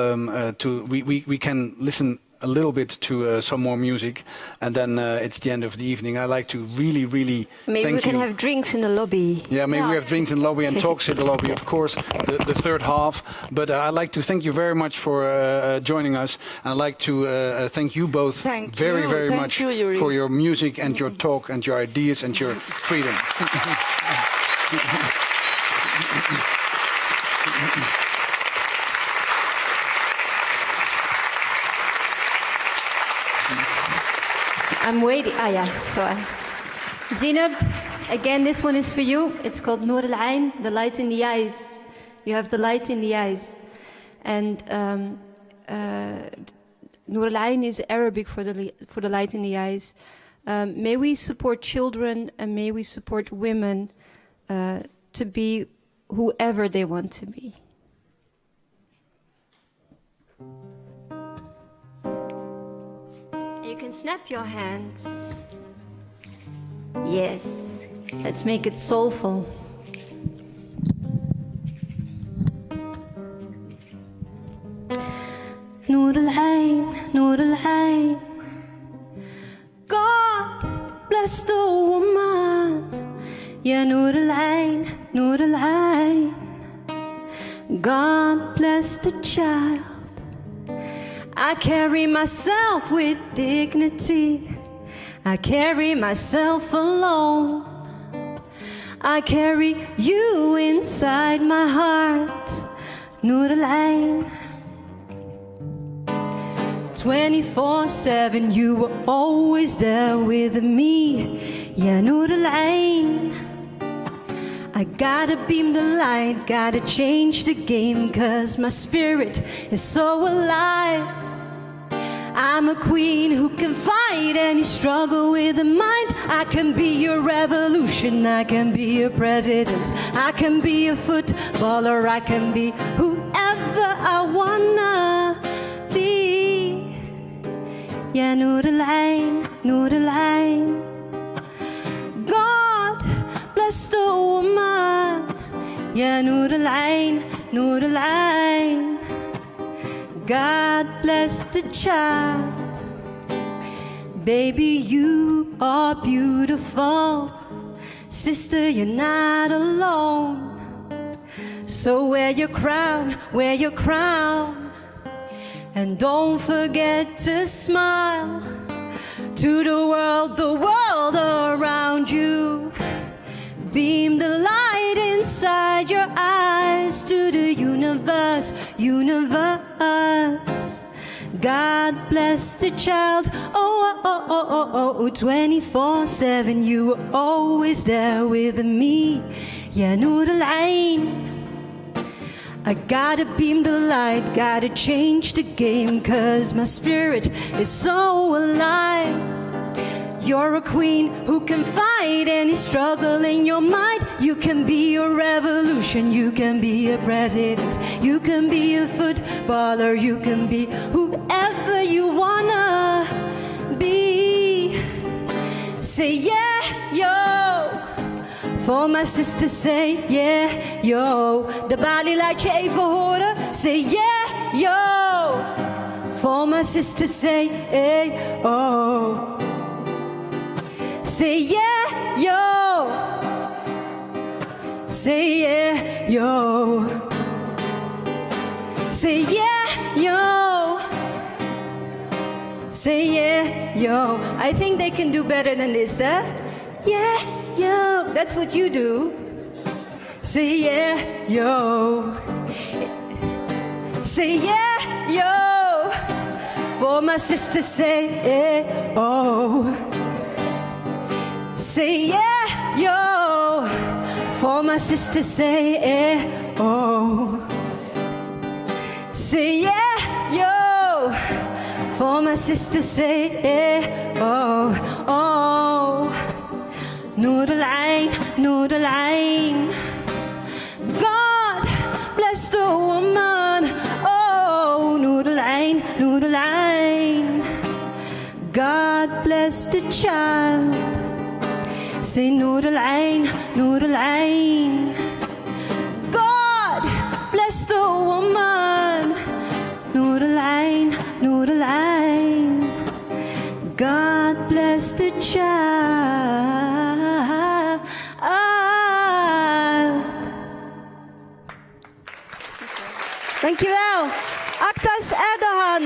we can listen a little bit to some more music, and then it's the end of the evening. I like to really thank you. Maybe we can have drinks in the lobby. Yeah, maybe we have drinks in the lobby and talks in the lobby, of course, the third half. But I'd like to thank you very much for joining us. And I'd like to thank you both very much for your music and your talk and your ideas and your freedom. I'm waiting. Zineb, again, this one is for you. It's called Noor al-Ain, the light in the eyes. You have the light in the eyes. And Noor al-Ain is Arabic for the light in the eyes. May we support children and may we support women to be whoever they want to be. You can snap your hands. Yes, let's make it soulful. Noor al-Ain, Noor al-Ain. God bless the woman. Ya Noor al-Ain, Noor al-Ain. God bless the child. I carry myself with dignity. I carry myself alone. I carry you inside my heart, Noor al-Ain. 24/7, you were always there with me, Ya Noor al-Ain. I gotta beam the light, gotta change the game, 'cause my spirit is so alive. I'm a queen who can fight any struggle with the mind. I can be your revolution, I can be your president, I can be a footballer, I can be whoever I wanna be. Ya Noor al-Ain, Noor al-Ain. God bless the woman. Ya Noor al-Ain, Noor al-Ain. God bless the child. Baby, you are beautiful. Sister, you're not alone. So wear your crown, wear your crown. And don't forget to smile to the world around you. Beam the light inside your eyes to the universe, universe. God bless the child. Oh, oh, oh, oh, oh, oh. 24/7, you were always there with me. Ya Noor al-Ain. I gotta beam the light, gotta change the game, 'cause my spirit is so alive. You're a queen who can fight any struggle in your mind. You can be a revolution, you can be a president, you can be a footballer, you can be whoever you wanna be. say yeah, yo. For my sister say yeah, yo. De Balie laat je even horen. Say yeah, yo. For my sister say hey, oh. Say yeah, yo. Say yeah, yo. Say yeah, yo. Say yeah, yo. I think they can do better than this, huh? Yeah, yo. That's what you do. Say yeah, yo. Say yeah, yo. For my sister say eh, oh. Say yeah, yo. For my sister say eh, oh. Say yeah, yo. For my sister say eh, oh, oh. Noor al-Ain, Noor al-Ain. God bless the woman. Oh, Noor al-Ain, Noor al-Ain. God bless the child. Say Noor al-Ain, Noor al-Ain. God bless the woman. Noor al-Ain, Noor al-Ain. God bless the child. Dankjewel. Aktas Erdogan.